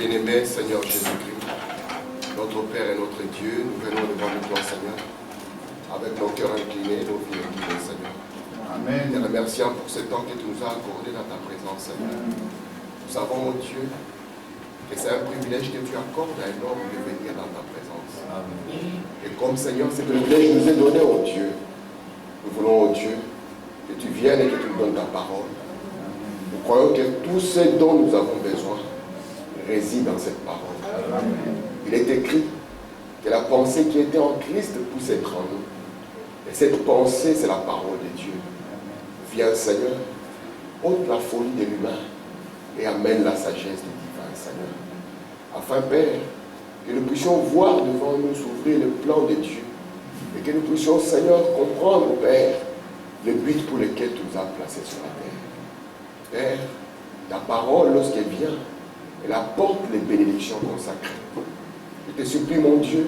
Bien-aimé Seigneur Jésus-Christ, notre Père et notre Dieu, nous venons devant toi, Seigneur, avec nos cœurs inclinés, nos vies inclinées, Seigneur. Amen. Te remercions pour ce temps que tu nous as accordé dans ta présence, Seigneur. Nous savons, oh Dieu, que c'est un privilège que tu accordes à un homme de venir dans ta présence. Amen. Et comme Seigneur, ce privilège nous est donné, oh Dieu, nous voulons, oh Dieu, que tu viennes et que tu nous donnes ta parole. Nous croyons que tout ce dont nous avons besoin réside dans cette parole. Amen. Il est écrit que la pensée qui était en Christ puisse être en nous. Et cette pensée, c'est la parole de Dieu. Viens, Seigneur, ôte la folie de l'humain et amène la sagesse du divin, Seigneur. Afin, Père, que nous puissions voir devant nous s'ouvrir le plan de Dieu et que nous puissions, Seigneur, comprendre, Père, le but pour lequel tu nous as placés sur la terre. Père, ta parole, lorsqu'elle vient, elle apporte les bénédictions consacrées. Je te supplie, mon Dieu,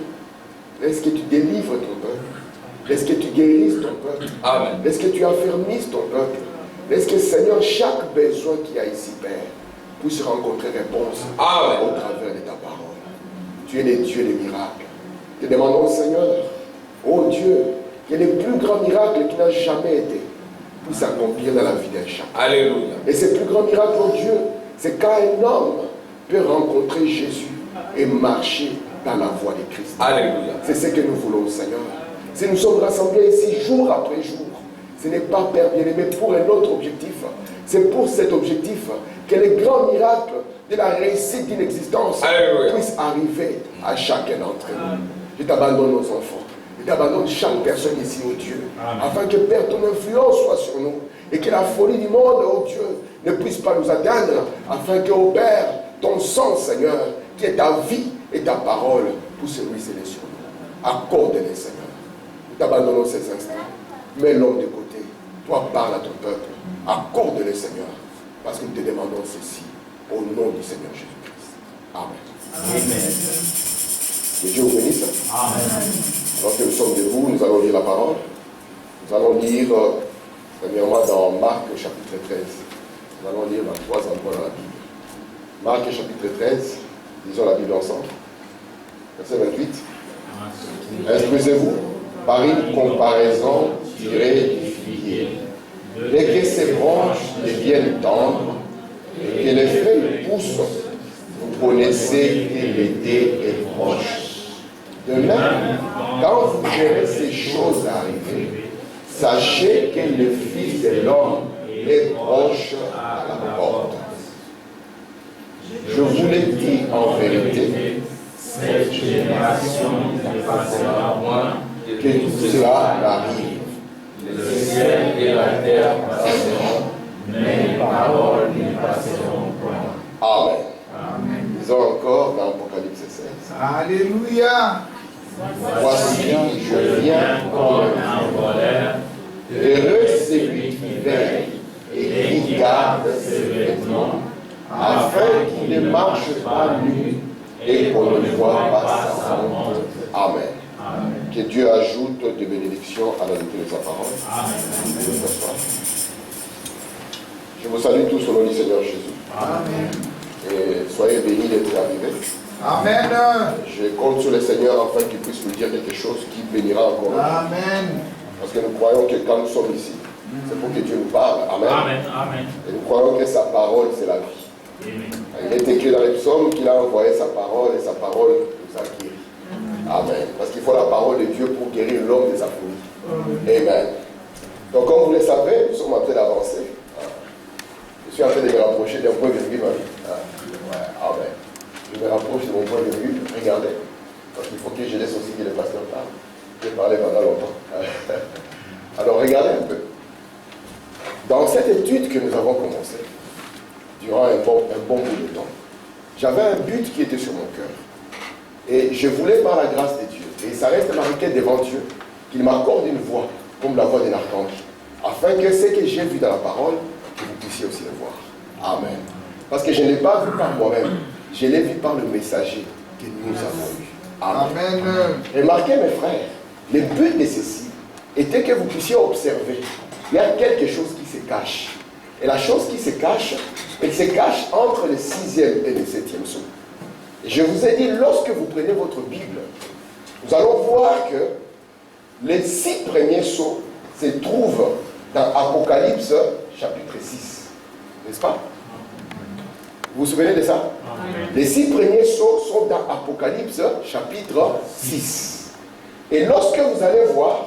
laisse que tu délivres ton peuple. Laisse que tu guérisses ton peuple. Amen. Laisse que tu affermisses ton peuple. Laisse que, Seigneur, chaque besoin qu'il y a ici, Père, puisse rencontrer réponse au travers de ta parole. Tu es le Dieu des miracles. Te demandons, Seigneur, oh Dieu, que les plus grands miracles qui n'ont jamais été puissent s'accomplir dans la vie d'un chacun. Alléluia. Et ces plus grands miracles, oh Dieu, c'est quand un homme peut rencontrer Jésus et marcher dans la voie de Christ. Alléluia. C'est ce que nous voulons, Seigneur. Si nous sommes rassemblés ici jour après jour, ce n'est pas, Père bien-aimé, pour un autre objectif. C'est pour cet objectif que les grands miracles de la réussite d'une existence puissent arriver à chacun d'entre nous. Je t'abandonne nos enfants. Je t'abandonne chaque personne ici, oh Dieu. Amen. Afin que, Père, ton influence soit sur nous. Et que la folie du monde, oh Dieu, ne puisse pas nous atteindre. Afin que, oh Père, ton sang, Seigneur, qui est ta vie et ta parole, puisse ruisseler sur nous. Accorde-les, Seigneur. Nous t'abandonnons ces instants. Mets l'homme de côté. Toi, parle à ton peuple. Accorde-les, Seigneur. Parce que nous te demandons ceci. Au nom du Seigneur Jésus-Christ. Amen. Amen. Que Dieu vous bénisse. Amen. Alors que nous sommes debout, nous allons lire la parole. Nous allons lire, premièrement, dans Marc chapitre 13. Nous allons lire dans 3 endroits dans la Bible. Marc chapitre 13. Lisons la Bible ensemble. Verset 28. Instruisez-vous par une comparaison tirée du figuier. Dès que ses branches deviennent tendres et que les feuilles poussent, vous connaissez que l'été est proche. De même, quand vous verrez ces choses arriver, sachez que le Fils de l'homme est proche à la porte. Je vous le dis en vérité, cette génération ne passera point que tout cela n'arrive. Le ciel et la terre passeront, mais les paroles ne passeront point. Amen. Amen. Disons encore dans Apocalypse 16. Alléluia. Voici, je viens comme un voleur. Heureux celui qui veille et qui garde ses vêtements, afin qu'il ne marche pas nu et qu'on ne voit pas sa honte. Amen. Amen. Que Dieu ajoute des bénédictions à la lecture de sa parole. Amen. Je vous salue tous au nom du Seigneur Jésus. Amen. Et soyez bénis d'être arrivés. Amen. Je compte sur le Seigneur afin qu'il puisse nous dire quelque chose qui bénira encore. Amen. Parce que nous croyons que quand nous sommes ici, c'est pour que Dieu nous parle. Amen. Amen. Amen. Et nous croyons que sa parole, c'est la vie. Amen. Il est écrit dans les psaumes qu'il a envoyé sa parole et sa parole nous a guéris. Amen. Parce qu'il faut la parole de Dieu pour guérir l'homme de sa folie. Amen. Donc comme vous le savez, nous sommes en train d'avancer. Je suis en train de me rapprocher d'un point virgule ma vie. Amen. Je me rapproche de mon point virgule. Regardez. Parce qu'il faut que je laisse aussi que le pasteur parle. Je vais parler pendant longtemps. Alors regardez un peu. Dans cette étude que nous avons commencée, durant un bon bout de temps, j'avais un but qui était sur mon cœur. Et je voulais, par la grâce de Dieu, et ça reste marqué devant Dieu, qu'il m'accorde une voix, comme la voix d'un archange, afin que ce que j'ai vu dans la parole, que vous puissiez aussi le voir. Amen. Parce que je ne l'ai pas vu par moi-même, je l'ai vu par le messager que nous avons eu. Amen. Remarquez, mes frères, le but de ceci était que vous puissiez observer. Il y a quelque chose qui se cache. Et la chose qui se cache, elle se cache entre le 6e et le 7e saut. Je vous ai dit, lorsque vous prenez votre Bible, nous allons voir que les 6 premiers sceaux se trouvent dans Apocalypse chapitre 6. N'est-ce pas? Vous vous souvenez de ça? Les 6 premiers sceaux sont dans Apocalypse chapitre 6. Et lorsque vous allez voir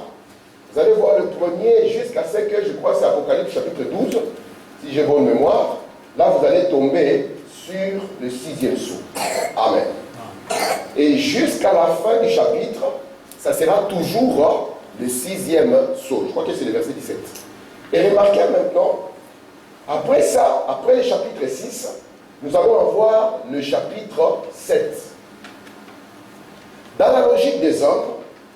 le premier jusqu'à ce que, je crois, c'est Apocalypse chapitre 12, si j'ai bonne mémoire, là vous allez tomber sur le 6e sceau. Amen. Et jusqu'à la fin du chapitre, ça sera toujours le 6e sceau. Je crois que c'est le verset 17. Et remarquez maintenant, après ça, après le chapitre 6, nous allons avoir le chapitre 7. Dans la logique des hommes,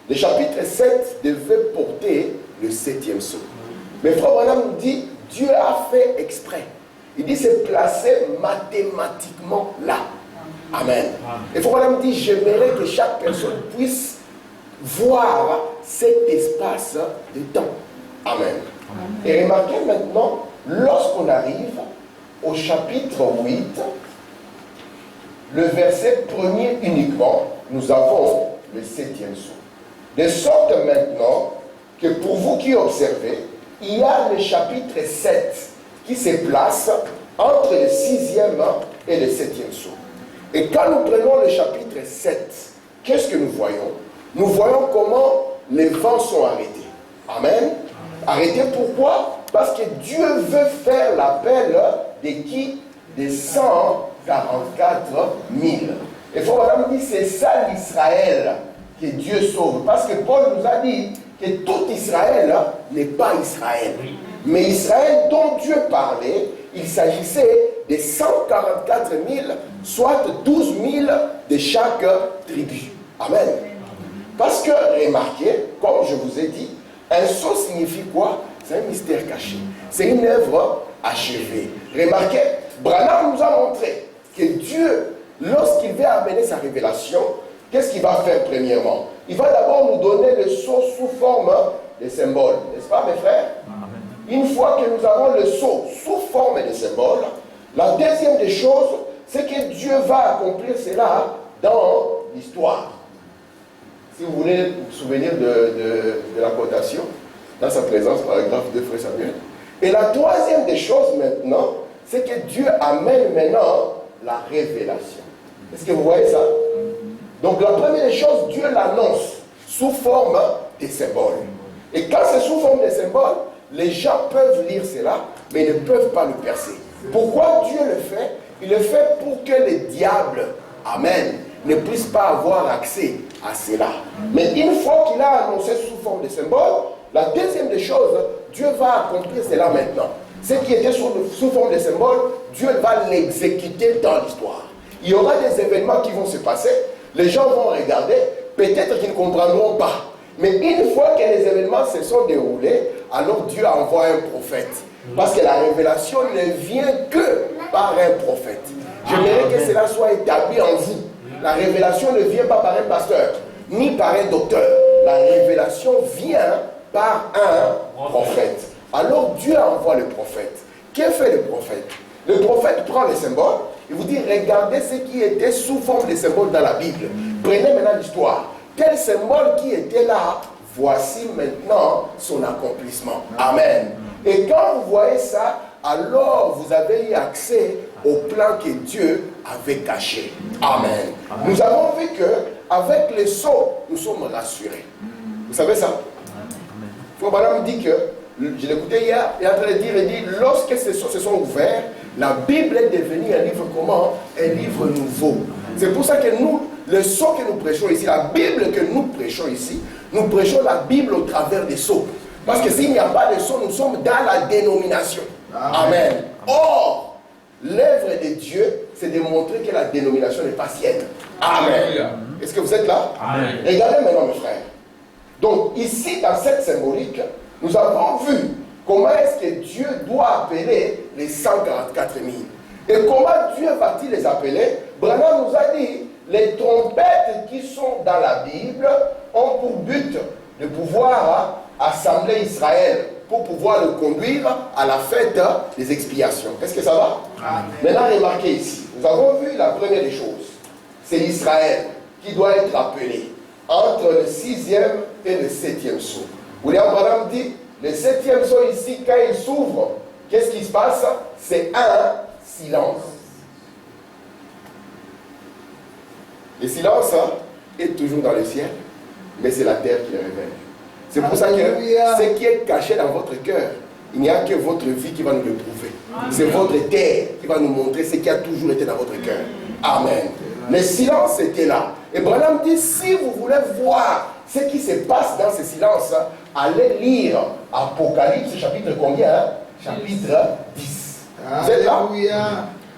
le chapitre 7 devait porter le 7e sceau. Mais Frère Branham nous dit, Dieu a fait exprès. Il dit, c'est placé mathématiquement là. Amen. Et Frère Branham dit, j'aimerais que chaque personne puisse voir cet espace de temps. Amen. Et remarquez maintenant, lorsqu'on arrive au chapitre 8, le verset premier uniquement, nous avons le 7e sceau. De sorte maintenant que pour vous qui observez, il y a le chapitre 7 qui se place entre le 6e et le 7e sceau. Et quand nous prenons le chapitre 7, qu'est-ce que nous voyons? Nous voyons comment les vents sont arrêtés. Amen. Arrêtés pourquoi? Parce que Dieu veut faire l'appel de qui? Des 144 000. Et Frère Branham dit, c'est ça l'Israël que Dieu sauve. Parce que Paul nous a dit que tout Israël n'est pas Israël. Mais Israël dont Dieu parlait, il s'agissait de 144 000, soit 12 000 de chaque tribu. Amen. Parce que, remarquez, comme je vous ai dit, un sceau signifie quoi? C'est un mystère caché. C'est une œuvre achevée. Remarquez, Branham nous a montré que Dieu, lorsqu'il veut amener sa révélation, qu'est-ce qu'il va faire premièrement? Il va d'abord nous donner le sceau sous forme de symbole. N'est-ce pas, mes frères? Une fois que nous avons le sceau sous forme de symbole, la deuxième des choses, c'est que Dieu va accomplir cela dans l'histoire. Si vous voulez vous souvenir de la quotation, dans sa présence, paragraphe 2, Frère Samuel. Et la troisième des choses maintenant, c'est que Dieu amène maintenant la révélation. Est-ce que vous voyez ça? Donc la première des choses, Dieu l'annonce sous forme de symboles. Et quand c'est sous forme de symboles, les gens peuvent lire cela, mais ils ne peuvent pas le percer. Pourquoi Dieu le fait? Il le fait pour que les diables, amen, ne puissent pas avoir accès à cela. Mais une fois qu'il a annoncé sous forme de symbole, la deuxième des choses, Dieu va accomplir cela maintenant. Ce qui était sous forme de symbole, Dieu va l'exécuter dans l'histoire. Il y aura des événements qui vont se passer, les gens vont regarder, peut-être qu'ils ne comprendront pas. Mais une fois que les événements se sont déroulés, alors Dieu envoie un prophète. Parce que la révélation ne vient que par un prophète. J'aimerais que cela soit établi en vous. La révélation ne vient pas par un pasteur, ni par un docteur. La révélation vient par un prophète. Alors Dieu envoie le prophète. Que fait le prophète? Le prophète prend les symboles et vous dit, regardez ce qui était sous forme de symboles dans la Bible. Prenez maintenant l'histoire. Tel symbole qui était là, voici maintenant son accomplissement. Amen. Et quand vous voyez ça, alors vous avez eu accès au plan que Dieu avait caché. Amen. Nous avons vu qu'avec les sceaux, nous sommes rassurés. Vous savez ça? Frère Branham dit que, je l'écoutais hier, il est en train de dire, il dit, lorsque ces sceaux se sont ouverts, la Bible est devenue un livre comment? Un livre nouveau. C'est pour ça que nous, le sceau que nous prêchons ici, la Bible que nous prêchons ici, nous prêchons la Bible au travers des sceaux. Parce que s'il n'y a pas de sceaux, nous sommes dans la dénomination. Amen. Or, l'œuvre de Dieu, c'est de montrer que la dénomination n'est pas sienne. Amen. Est-ce que vous êtes là? Amen. Regardez maintenant, mes frères. Donc, ici, dans cette symbolique, nous avons vu comment est-ce que Dieu doit appeler les 144 000. Et comment Dieu va-t-il les appeler? Branham nous a dit, les trompettes qui sont dans la Bible ont pour but de pouvoir assembler Israël pour pouvoir le conduire à la fête des expiations. Est-ce que ça va? Amen. Maintenant, remarquez ici, nous avons vu la première des choses. c'est Israël qui doit être appelé entre le 6e et le 7e sceau. William Branham dit, le 7e sceau ici, quand il s'ouvre, qu'est-ce qui se passe? C'est un silence. Le silence est toujours dans le ciel, mais c'est la terre qui le révèle. C'est pour ça que ce qui est caché dans votre cœur, il n'y a que votre vie qui va nous le prouver. C'est votre terre qui va nous montrer ce qui a toujours été dans votre cœur. Amen. Le silence était là. Et Branham dit, si vous voulez voir ce qui se passe dans ce silence, allez lire Apocalypse, chapitre combien? Chapitre 10. Vous êtes là?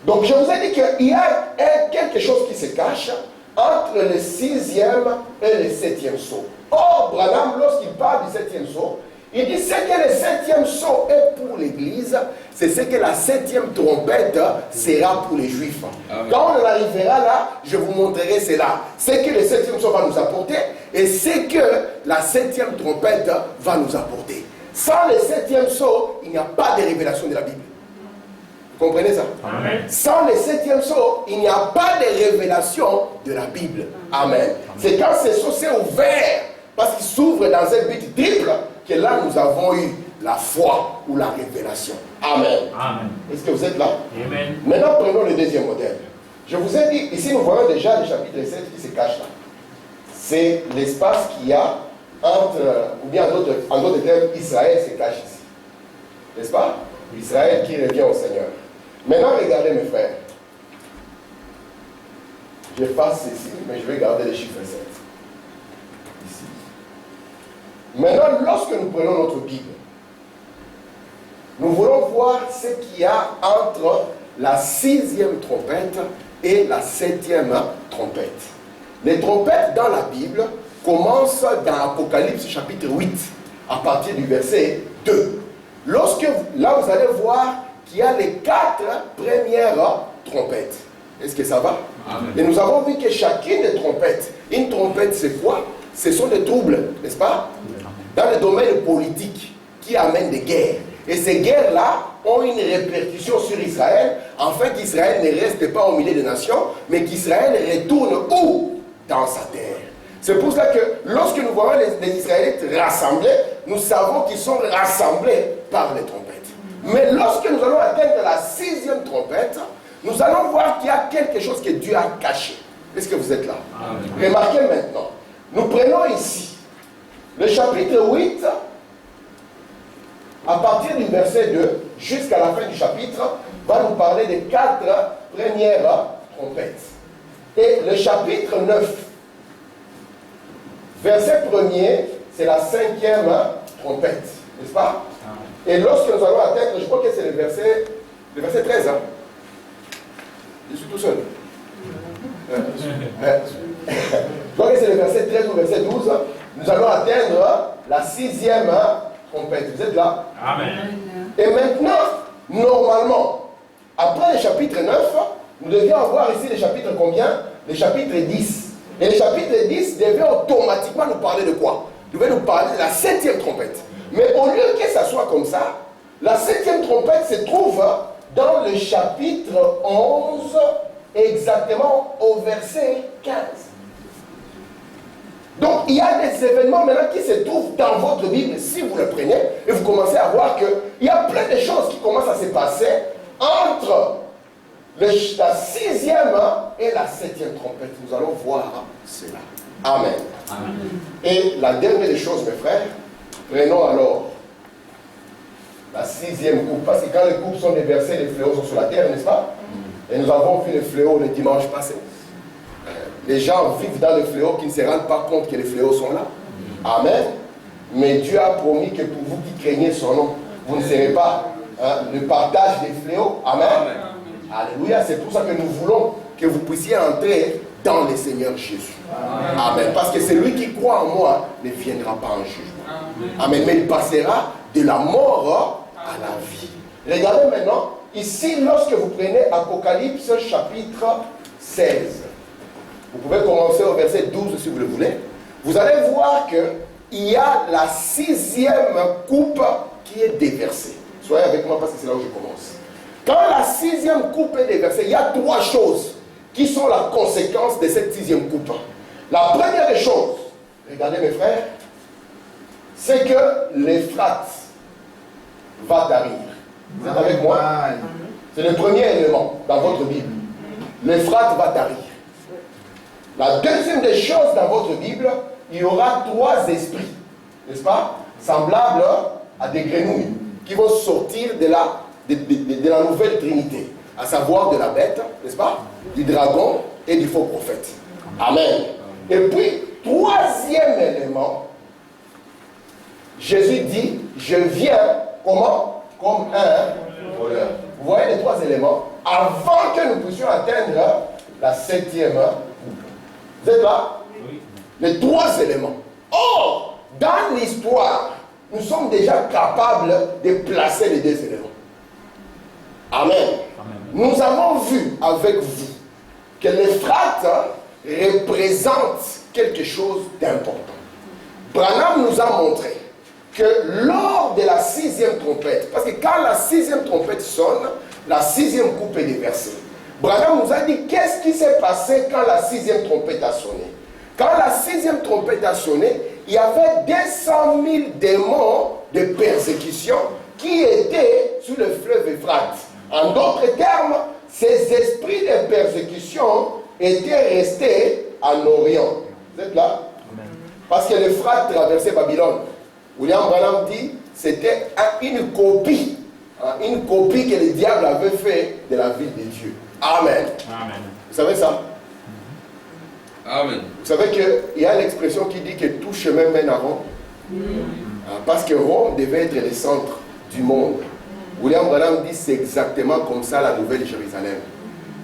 Donc je vous ai dit qu'il y a quelque chose qui se cache entre le 6e et le 7e sceau. Or, Branham, lorsqu'il parle du 7e sceau, il dit ce que le 7e sceau est pour l'Église, c'est ce que la 7e trompette sera pour les Juifs. Amen. Quand on arrivera là, je vous montrerai cela. Ce que le 7e sceau va nous apporter et ce que la 7e trompette va nous apporter. Sans le 7e sceau, il n'y a pas de révélation de la Bible. Vous comprenez ça? Amen. Sans le 7e sceau, il n'y a pas de révélation de la Bible. Amen. C'est quand ce sceau s'est ouvert, parce qu'il s'ouvre dans un but triple, que là nous avons eu la foi ou la révélation. Amen. Amen. Est-ce que vous êtes là? Amen. Maintenant prenons le deuxième modèle. Je vous ai dit, ici nous voyons déjà le chapitre 7 qui se cache là. C'est l'espace qu'il y a entre, ou bien en d'autres termes, Israël se cache ici. N'est-ce pas? Israël qui revient au Seigneur. Maintenant regardez mes frères. J'efface ceci, mais je vais garder le chiffre 7. Ici. Maintenant, lorsque nous prenons notre Bible, nous voulons voir ce qu'il y a entre la 6e trompette et la 7e trompette. Les trompettes dans la Bible commencent dans Apocalypse chapitre 8, à partir du verset 2. Lorsque, là, vous allez voir qu'il y a les 4 premières trompettes. Est-ce que ça va? Amen. Et nous avons vu que chacune des trompettes, une trompette c'est quoi? Ce sont des troubles, n'est-ce pas? Dans le domaine politique qui amènent des guerres. Et ces guerres-là ont une répercussion sur Israël, afin qu'Israël ne reste pas au milieu des nations, mais qu'Israël retourne où? Dans sa terre. C'est pour cela que lorsque nous voyons les Israélites rassemblés, nous savons qu'ils sont rassemblés par les trompettes. Mais lorsque nous allons atteindre la 6e trompette, nous allons voir qu'il y a quelque chose que Dieu a caché. Est-ce que vous êtes là? Amen. Remarquez maintenant, nous prenons ici le chapitre 8, à partir du verset 2 jusqu'à la fin du chapitre, va nous parler des 4 premières trompettes. Et le chapitre 9, verset 1er, c'est la 5e trompette, n'est-ce pas? Et lorsque nous allons atteindre, je crois que c'est le verset 13. Hein? Je suis tout seul. Je crois que c'est le verset 13 ou verset 12. Nous allons atteindre la 6e trompette. Vous êtes là? Amen. Et maintenant, normalement, après le chapitre 9, nous devions avoir ici le chapitre combien? Le chapitre 10. Et le chapitre 10 devait automatiquement nous parler de quoi? Il devait nous parler de la 7e trompette. Mais au lieu que ça soit comme ça, la 7e trompette se trouve dans le chapitre 11, exactement au verset 15. Donc il y a des événements maintenant qui se trouvent dans votre Bible, si vous le prenez, et vous commencez à voir qu'il y a plein de choses qui commencent à se passer entre la 6e et la 7e trompette. Nous allons voir cela. Amen. Amen. Et la dernière des choses, mes frères, prenons alors la 6e coupe, parce que quand les coupes sont déversées, les fléaux sont sur la terre, n'est-ce pas? Et nous avons vu les fléaux le dimanche passé. Les gens vivent dans les fléaux qui ne se rendent pas compte que les fléaux sont là. Amen. Mais Dieu a promis que pour vous qui craignez son nom, vous ne serez pas le partage des fléaux. Amen. Amen. Alléluia. C'est pour ça que nous voulons que vous puissiez entrer dans le Seigneur Jésus. Amen. Amen. Parce que celui qui croit en moi ne viendra pas en jugement. Amen. Mais il passera de la mort à la vie. Regardez maintenant, ici, lorsque vous prenez Apocalypse chapitre 16, vous pouvez commencer au verset 12 si vous le voulez, vous allez voir qu'il y a la 6e coupe qui est déversée. Soyez avec moi parce que c'est là où je commence. Quand la 6e coupe est déversée, il y a 3 choses qui sont la conséquence de cette 6e coupe. La première des choses, regardez mes frères, c'est que l'Euphrate va tarir. Vous êtes avec moi? C'est le premier élément dans votre Bible. L'Euphrate va tarir. La deuxième des choses dans votre Bible, il y aura 3 esprits, n'est-ce pas? Semblables à des grenouilles qui vont sortir de la nouvelle Trinité, à savoir de la bête, n'est-ce pas? Du dragon et du faux prophète. Amen. Et puis, 3e élément, Jésus dit, je viens, comment? Comme un voleur. Vous voyez les 3 éléments? Avant que nous puissions atteindre la 7e coupe. Vous êtes là? Oui. Les 3 éléments. Or, dans l'histoire, nous sommes déjà capables de placer les 2 éléments. Amen. Amen. Nous avons vu avec vous que l'Euphrate représente quelque chose d'important. Branham nous a montré que lors de la 6e trompette, parce que quand la 6e trompette sonne, la 6e coupe est déversée. Branham nous a dit qu'est-ce qui s'est passé quand la 6e trompette a sonné. Quand la 6e trompette a sonné, il y avait 200 000 démons de persécution qui étaient sous le fleuve Euphrate. En d'autres termes, ces esprits de persécution étaient restés en Orient. Vous êtes là? Amen. Parce que l'Euphrate traversait Babylone. William Branham dit c'était une copie que le diable avait fait de la ville de Dieu. Amen. Amen. Vous savez ça? Amen. Vous savez qu'il y a l'expression qui dit que tout chemin mène à Rome. Parce que Rome devait être le centre du monde. William Branham dit c'est exactement comme ça la nouvelle Jérusalem.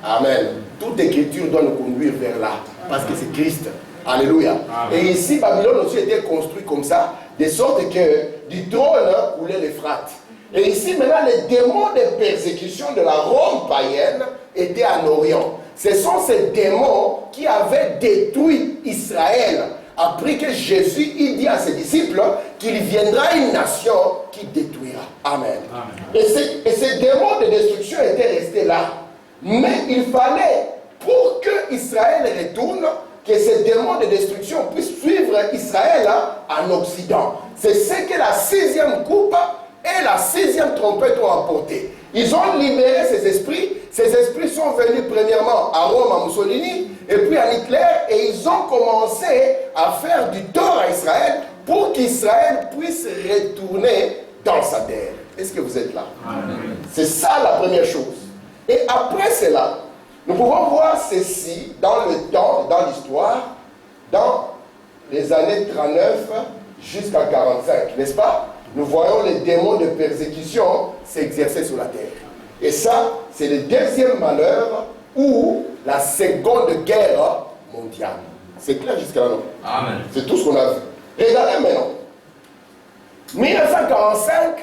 Amen. Toute écriture doit nous conduire vers là. Parce que c'est Christ. Alléluia. Amen. Et ici, Babylone aussi était construit comme ça, de sorte que du trône coulait l'Euphrate. Et ici, maintenant, les démons de persécution de la Rome païenne étaient en Orient. Ce sont ces démons qui avaient détruit Israël. Après que Jésus il dit à ses disciples qu'il viendra une nation qui détruira. Amen. Amen. Et ces démons de destruction étaient restés là. Mais il fallait, pour que Israël retourne, que ces démons de destruction puissent suivre Israël en Occident. C'est ce que la 6e coupe et la 6e trompette ont apporté. Ils ont libéré ces esprits. Ces esprits sont venus premièrement à Rome, à Mussolini, et puis à Hitler, et ils ont commencé à faire du tort à Israël pour qu'Israël puisse retourner dans sa terre. Est-ce que vous êtes là? C'est ça la première chose. Et après cela, nous pouvons voir ceci dans le temps, dans l'histoire, dans les années 39 jusqu'à 45, n'est-ce pas? Nous voyons les démons de persécution s'exercer sur la terre. Et ça, c'est le deuxième malheur ou la seconde guerre mondiale. C'est clair jusqu'à là, non? Amen. C'est tout ce qu'on a vu. Regardez maintenant. 1945,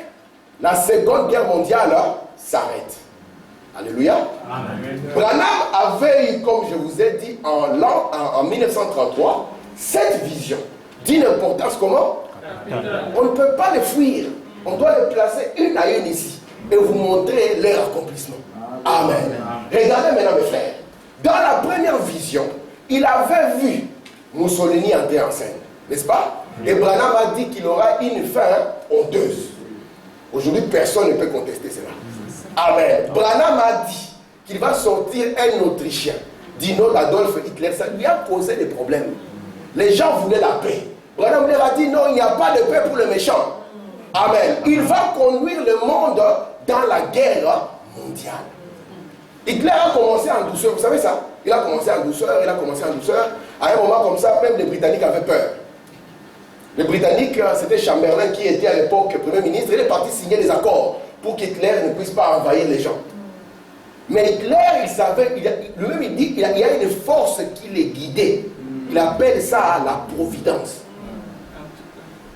la seconde guerre mondiale s'arrête. Alléluia. Amen. Branham avait eu, comme je vous ai dit, en 1933, cette vision d'une importance comment? On ne peut pas les fuir. On doit les placer une à une ici et vous montrer leur accomplissement. Amen. Regardez maintenant mes frères. Dans la première vision, il avait vu Mussolini entrer en scène. N'est-ce pas? Et Branham a dit qu'il aura une fin honteuse. Aujourd'hui, personne ne peut contester cela. Amen. Branham a dit qu'il va sortir un Autrichien, Dino Adolf Hitler. Ça lui a causé des problèmes. Les gens voulaient la paix. Branham leur a dit non, il n'y a pas de paix pour les méchants. Amen. Il va conduire le monde dans la guerre mondiale. Hitler a commencé en douceur, vous savez ça? Il a commencé en douceur, À un moment comme ça, même les Britanniques avaient peur. Les Britanniques, c'était Chamberlain qui était à l'époque Premier ministre. Il est parti signer des accords pour qu'Hitler ne puisse pas envahir les gens. Mais Hitler, il savait, lui-même il dit qu'il y a une force qui les guidait. Il appelle ça la providence.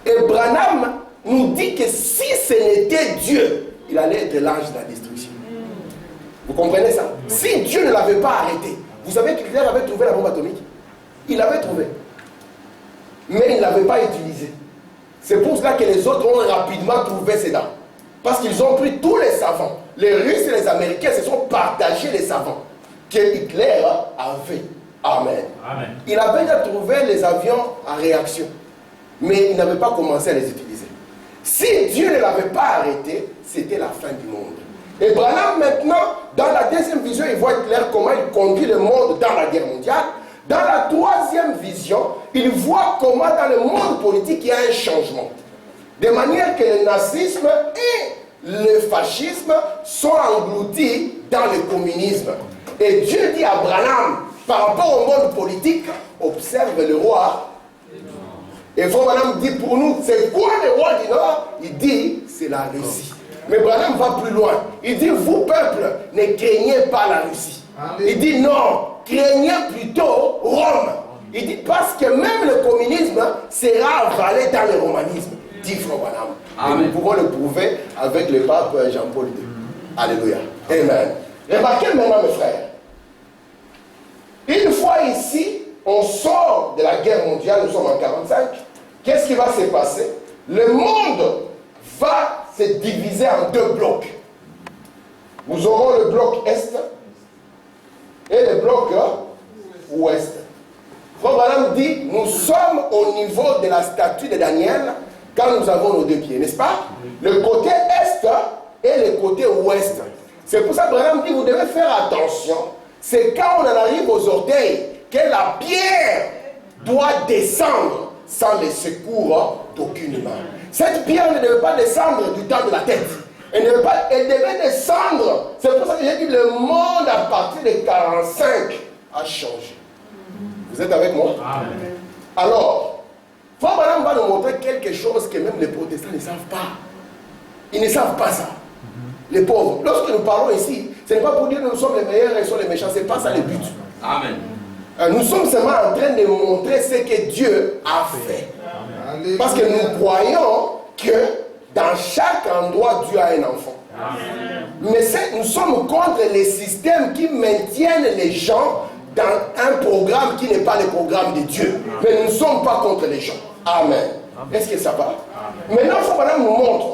Et Branham nous dit que si ce n'était Dieu, il allait être l'ange de la destruction. Vous comprenez ça? Si Dieu ne l'avait pas arrêté, vous savez qu'Hitler avait trouvé la bombe atomique? Il l'avait trouvé. Mais il ne l'avait pas utilisée. C'est pour cela que les autres ont rapidement trouvé ces dents. Parce qu'ils ont pris tous les savants. Les Russes et les Américains se sont partagés les savants. que Hitler avait. Amen. Amen. Il avait déjà trouvé les avions à réaction, mais il n'avait pas commencé à les utiliser. Si Dieu ne l'avait pas arrêté, c'était la fin du monde. Et Branham maintenant, dans la deuxième vision, il voit Hitler comment il conduit le monde dans la guerre mondiale. Dans la troisième vision, il voit comment dans le monde politique, il y a un changement. De manière que le nazisme et le fascisme sont engloutis dans le communisme. Et Dieu dit à Branham, par rapport au monde politique, observe le roi. Et Branham dit pour nous, c'est quoi le roi du Nord? Il dit, c'est la Russie. Mais Branham va plus loin. Il dit, vous peuple, ne craignez pas la Russie. Il dit non, craignez plutôt Rome. Il dit parce que même le communisme sera avalé dans le romanisme. Dit Frère Branham. Et nous pouvons le prouver avec le pape Jean-Paul II. Alléluia. Amen. Remarquez maintenant mes frères. Une fois ici, on sort de la guerre mondiale, nous sommes en 1945. Qu'est-ce qui va se passer? Le monde va se diviser en deux blocs. Nous aurons le bloc Est et le bloc Ouest. Frère Branham dit, nous sommes au niveau de la statue de Daniel quand nous avons nos deux pieds, n'est-ce pas? Le côté Est et le côté Ouest. C'est pour ça que Branham dit, vous devez faire attention. C'est quand on en arrive aux orteils que la pierre doit descendre sans le secours d'aucune main. Cette pierre ne devait pas descendre du temps de la tête. Elle devait descendre. C'est pour ça que j'ai dit le monde à partir de 1945 a changé. Vous êtes avec moi? Amen. Alors, Frère Branham va nous montrer quelque chose que même les protestants ne savent pas. Ils ne savent pas ça. Les pauvres. Lorsque nous parlons ici, ce n'est pas pour dire que nous sommes les meilleurs et ils sont les méchants. Ce n'est pas ça le but. Amen. Nous sommes seulement en train de montrer ce que Dieu a fait. Amen. Parce que nous croyons que dans chaque endroit, Dieu a un enfant. Amen. Mais nous sommes contre les systèmes qui maintiennent les gens dans un programme qui n'est pas le programme de Dieu. Mais nous ne sommes pas contre les gens. Amen. Est-ce que ça va? Maintenant, Frère Branham nous montre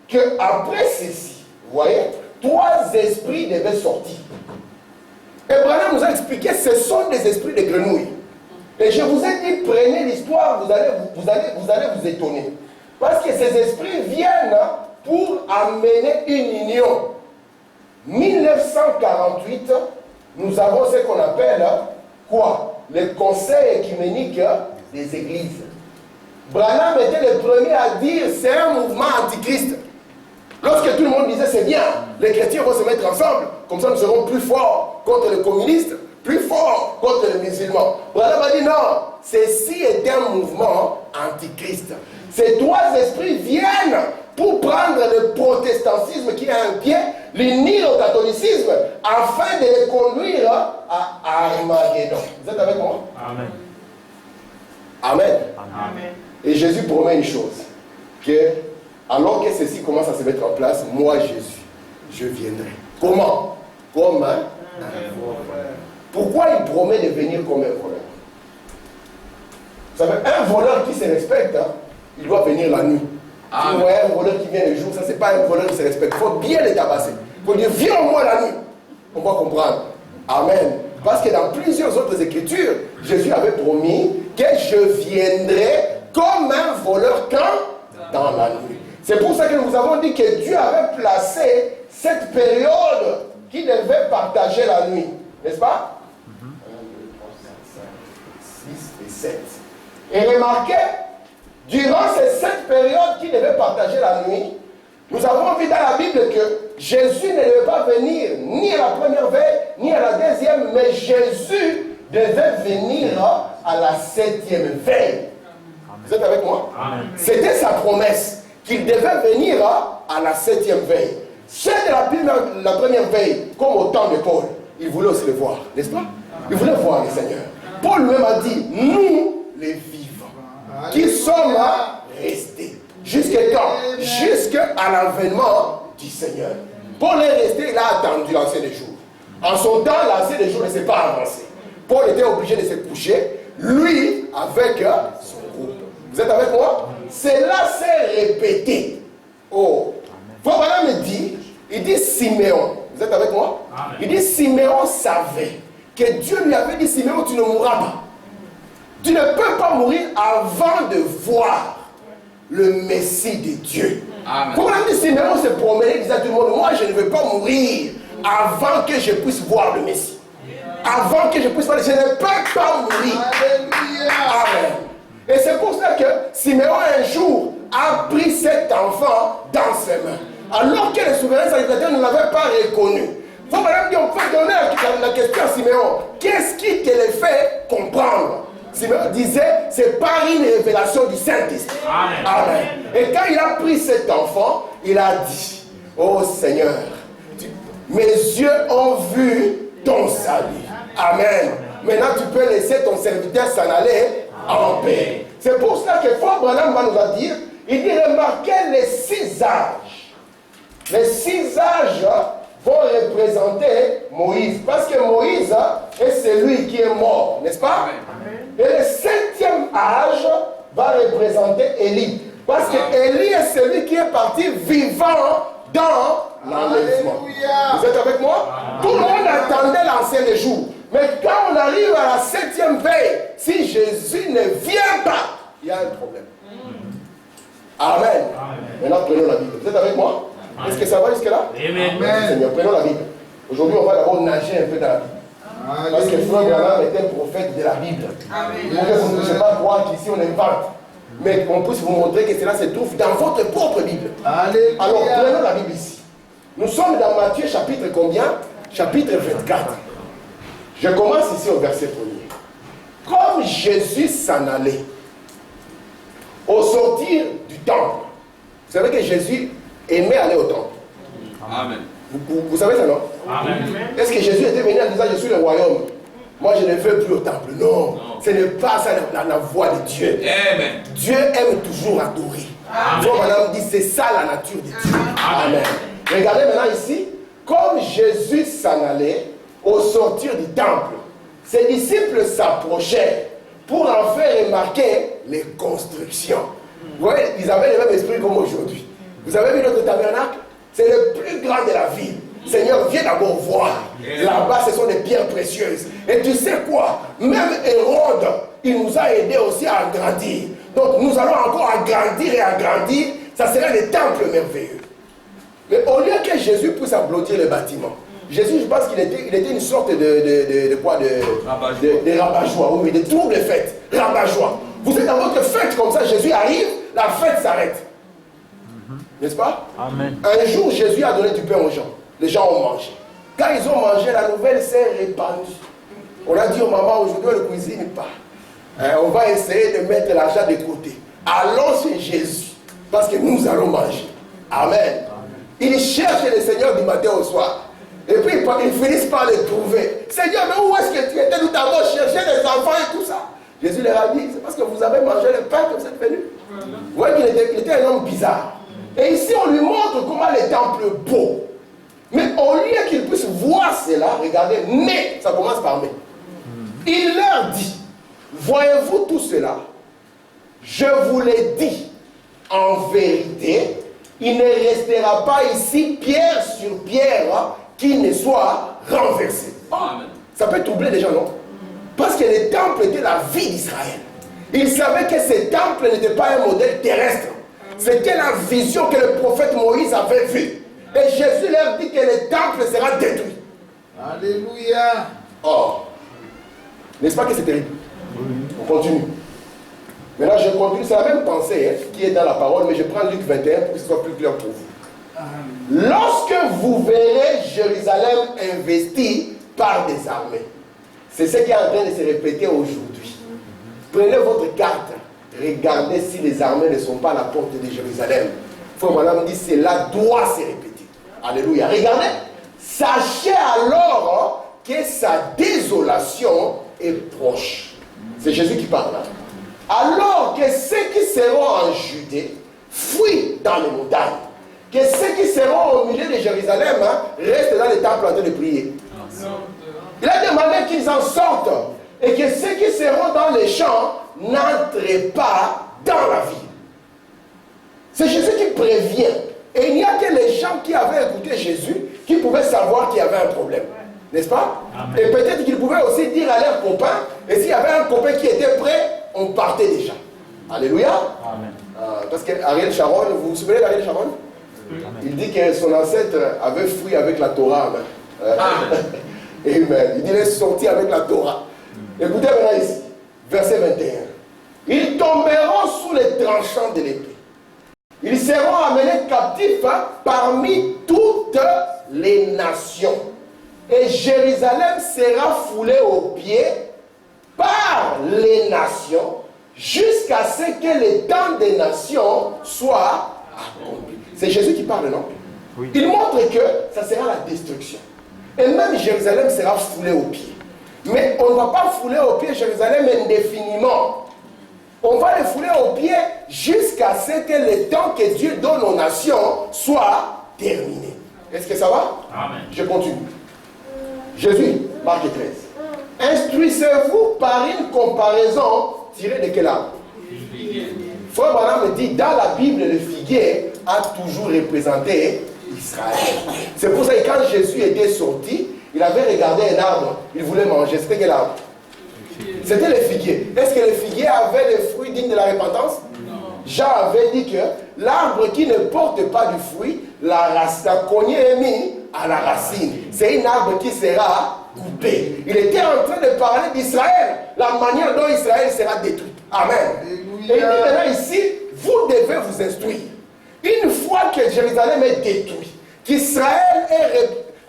qu'après ceci, vous voyez, trois esprits devaient sortir. Et Branham nous a expliqué que ce sont des esprits de grenouilles. Et je vous ai dit, prenez l'histoire, vous allez vous étonner. Parce que ces esprits viennent pour amener une union. 1948, nous avons ce qu'on appelle quoi? Le conseil écuménique des églises. Branham était le premier à dire c'est un mouvement antichrist. Lorsque tout le monde disait c'est bien, les chrétiens vont se mettre ensemble, comme ça nous serons plus forts contre les communistes, plus forts contre les musulmans. Branham a dit non, ceci est un mouvement antichrist. Ces trois esprits viennent pour prendre le protestantisme qui a un pied, l'unir au catholicisme, afin de les conduire à Armageddon. Vous êtes avec moi? Amen. Amen. Amen. Et Jésus promet une chose, que alors que ceci commence à se mettre en place, moi Jésus, je viendrai. Comment? Comme un voleur. Pourquoi il promet de venir comme un voleur? Vous savez, un voleur qui se respecte, il doit venir la nuit. Si vous voyez un voleur qui vient le jour, ça c'est pas un voleur qui se respecte. Il faut bien les tabasser. Il faut dire, viens au moins la nuit. On va comprendre. Amen. Parce que dans plusieurs autres écritures, Jésus avait promis que je viendrai comme un voleur quand? Dans la nuit. C'est pour ça que nous avons dit que Dieu avait placé cette période qui devait partager la nuit. N'est-ce pas? 1, 2, 3, 4, 5, 6 et 7. Et remarquez, durant ces 7 périodes qui devaient partager la nuit, nous avons vu dans la Bible que Jésus ne devait pas venir ni à la première veille, ni à la deuxième, mais Jésus devait venir à la 7e veille. Vous êtes avec moi? C'était sa promesse, qu'il devait venir à la 7e veille. Ceux de la première veille, comme au temps de Paul, il voulait aussi le voir, n'est-ce pas? Il voulait voir le Seigneur. Paul lui-même a dit, nous les vivants, qui sommes restés. Jusqu'à quand? Jusqu'à l'avènement du Seigneur. Paul est resté, il a attendu l'ancien des jours. En son temps, l'ancien des jours ne s'est pas avancé. Paul était obligé de se coucher, lui, avec son groupe. Vous êtes avec moi? Cela s'est répété. Oh, Frère me dit, il dit Siméon. Vous êtes avec moi? Il dit Siméon savait que Dieu lui avait dit, Siméon, tu ne mourras pas. Tu ne peux pas mourir avant de voir le Messie de Dieu. Comme on a dit, Siméon se promenait, il disait à tout le monde, moi je ne veux pas mourir avant que je puisse voir le Messie. Avant que je puisse parler, je ne peux pas mourir. Amen. Et c'est pour ça que Siméon un jour a pris cet enfant dans ses mains. Alors que le souverain sacrificateur ne l'avait pas reconnu. Il faut madame dire, on peut donner la question à Siméon. Qu'est-ce qui te le fait comprendre? Siméon disait, c'est par une révélation du Saint-Esprit. Amen. Amen. Et quand il a pris cet enfant, il a dit, oh Seigneur, mes yeux ont vu ton salut. Amen. Maintenant tu peux laisser ton serviteur s'en aller en paix. C'est pour cela que Frère Branham va nous dire, il dit, remarquez les 6 âges. Les 6 âges vont représenter Moïse. Parce que Moïse est celui qui est mort, n'est-ce pas? Et le 7e âge va représenter Élie. Parce que Élie est celui qui est parti vivant dans l'enlèvement. Vous êtes avec moi? Tout le monde attendait l'ancien des jours. Mais quand on arrive à la 7e veille, si Jésus ne vient pas, il y a un problème. Amen. Maintenant, prenons la Bible. Vous êtes avec moi? Est-ce que ça va jusque-là? Amen. Seigneur, prenons la Bible. Aujourd'hui, on va d'abord nager un peu dans la Bible. Parce que Frère Branham est un prophète de la Bible. Vous ne pouvez pas croire qu'ici on invente. Mais qu'on puisse vous montrer que cela se trouve dans votre propre Bible. Alléluia. Alors, prenons la Bible ici. Nous sommes dans Matthieu chapitre combien? Chapitre 24. Je commence ici au verset 1er. Comme Jésus s'en allait au sortir du temple. Vous savez que Jésus aimait aller au temple. Amen. Vous savez ça, non? Amen. Est-ce que Jésus était venu en disant, je suis le royaume? Moi, je ne veux plus au temple. Non. Ce n'est pas ça la voix de Dieu. Amen. Dieu aime toujours adorer. Amen. Madame dit, c'est ça la nature de Dieu. Amen. Regardez maintenant ici. Comme Jésus s'en allait au sortir du temple, ses disciples s'approchaient pour en faire remarquer les constructions. Vous voyez, ils avaient le même esprit comme aujourd'hui. Vous avez vu notre tabernacle? C'est le plus grand de la ville. Seigneur, viens d'abord voir. Là-bas, ce sont des pierres précieuses. Et tu sais quoi? Même Hérode, il nous a aidés aussi à agrandir. Donc, nous allons encore agrandir et agrandir. Ça sera des temples merveilleux. Mais au lieu que Jésus puisse applaudir le bâtiment, Jésus, je pense qu'il était une sorte de rabat-joie, oui, de trouble fête, rabat-joie. Vous êtes dans votre fête comme ça, Jésus arrive, la fête s'arrête. N'est-ce pas? Amen. Un jour, Jésus a donné du pain aux gens. Les gens ont mangé. Quand ils ont mangé, la nouvelle s'est répandue. On a dit aux mamans, aujourd'hui, on ne cuisine pas. On va essayer de mettre l'argent de côté. Allons chez Jésus, parce que nous allons manger. Amen. Ils cherchent le Seigneur du matin au soir. Et puis, ils finissent par le trouver. Seigneur, mais où est-ce que tu étais? Nous t'avons cherché les enfants et tout ça. Jésus leur a dit, c'est parce que vous avez mangé le pain que vous êtes venus. Vous voyez qu'il était un homme bizarre. Et ici, on lui montre comment le temple est beau. Mais au lieu qu'il puisse voir cela, regardez, mais, ça commence par mais. Il leur dit, voyez-vous tout cela? Je vous l'ai dit, en vérité, il ne restera pas ici pierre sur pierre qui ne soit renversé. Amen. Ça peut troubler les gens, non? Parce que le temple était la vie d'Israël. Ils savaient que ce temple n'était pas un modèle terrestre. C'était la vision que le prophète Moïse avait vue. Et Jésus leur dit que le temple sera détruit. Alléluia. Oh, n'est-ce pas que c'est terrible? On continue. Maintenant, je continue, c'est la même pensée qui est dans la parole, mais je prends Luc 21 pour que ce soit plus clair pour vous. Lorsque vous verrez Jérusalem investie par des armées, c'est ce qui est en train de se répéter aujourd'hui. Prenez votre carte, regardez si les armées ne sont pas à la porte de Jérusalem. Frère Madame dit, cela doit se répéter. Alléluia. Regardez, sachez alors que sa désolation est proche. C'est Jésus qui parle là. Alors que ceux qui seront en Judée fuient dans les montagnes. Que ceux qui seront au milieu de Jérusalem restent dans les temples en train de prier. Il a demandé qu'ils en sortent. Et que ceux qui seront dans les champs n'entrent pas dans la ville. C'est Jésus qui prévient. Et il n'y a que les gens qui avaient écouté Jésus qui pouvaient savoir qu'il y avait un problème. N'est-ce pas? Amen. Et peut-être qu'ils pouvaient aussi dire à leurs copains, et s'il y avait un copain qui était prêt, on partait déjà. Alléluia. Amen. Parce qu'Ariel Sharon, vous vous souvenez d'Ariel Sharon? Il dit que son ancêtre avait fui avec la Torah. Amen. Il dit, il est sorti avec la Torah. Écoutez maintenant ici, verset 21. Ils tomberont sous les tranchants de l'épée. Ils seront amenés captifs parmi toutes les nations. Et Jérusalem sera foulée aux pieds par les nations jusqu'à ce que les temps des nations soient accomplis. C'est Jésus qui parle, non? Oui. Il montre que ça sera la destruction. Et même Jérusalem sera foulée aux pieds. Mais on ne va pas fouler aux pieds Jérusalem indéfiniment. On va les fouler aux pieds jusqu'à ce que le temps que Dieu donne aux nations soit terminé. Est-ce que ça va? Amen. Je continue. Jésus, Marc 13. Instruisez-vous par une comparaison tirée de quel arbre? Frère Branham me dit, dans la Bible, le figuier a toujours représenté Israël. C'est pour ça que quand Jésus était sorti, il avait regardé un arbre, il voulait manger. C'était quel arbre? C'était le figuier. Est-ce que le figuier avait les fruits dignes de la repentance? Non. Jean avait dit que l'arbre qui ne porte pas du fruit, la cognée est mise à la racine. C'est un arbre qui sera coupé. Il était en train de parler d'Israël, la manière dont Israël sera détruite. Amen. Et il dit maintenant ici, vous devez vous instruire. Une fois que Jérusalem est détruite, qu'Israël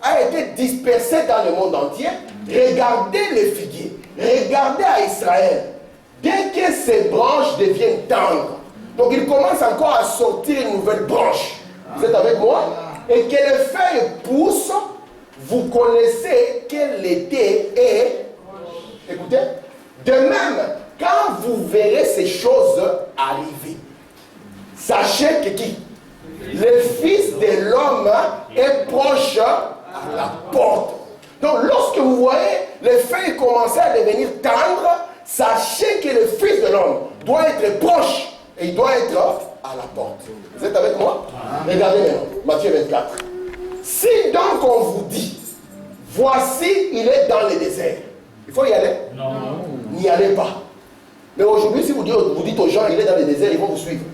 a été dispersé dans le monde entier, regardez les figuiers, regardez à Israël. Dès que ces branches deviennent tendres, donc il commence encore à sortir une nouvelle branche. Vous êtes avec moi? Et que les feuilles poussent, vous connaissez que l'été est... Écoutez, de même, quand vous verrez ces choses arriver, sachez que qui? Le Fils de l'homme est proche à la porte. Donc lorsque vous voyez les feuilles commencer à devenir tendres, sachez que le Fils de l'homme doit être proche et il doit être à la porte. Vous êtes avec moi? Regardez maintenant, Matthieu 24. Si donc on vous dit, voici il est dans le désert, il faut y aller? Non. N'y allez pas. Mais aujourd'hui, si vous dites aux gens, il est dans le désert, ils vont vous suivre.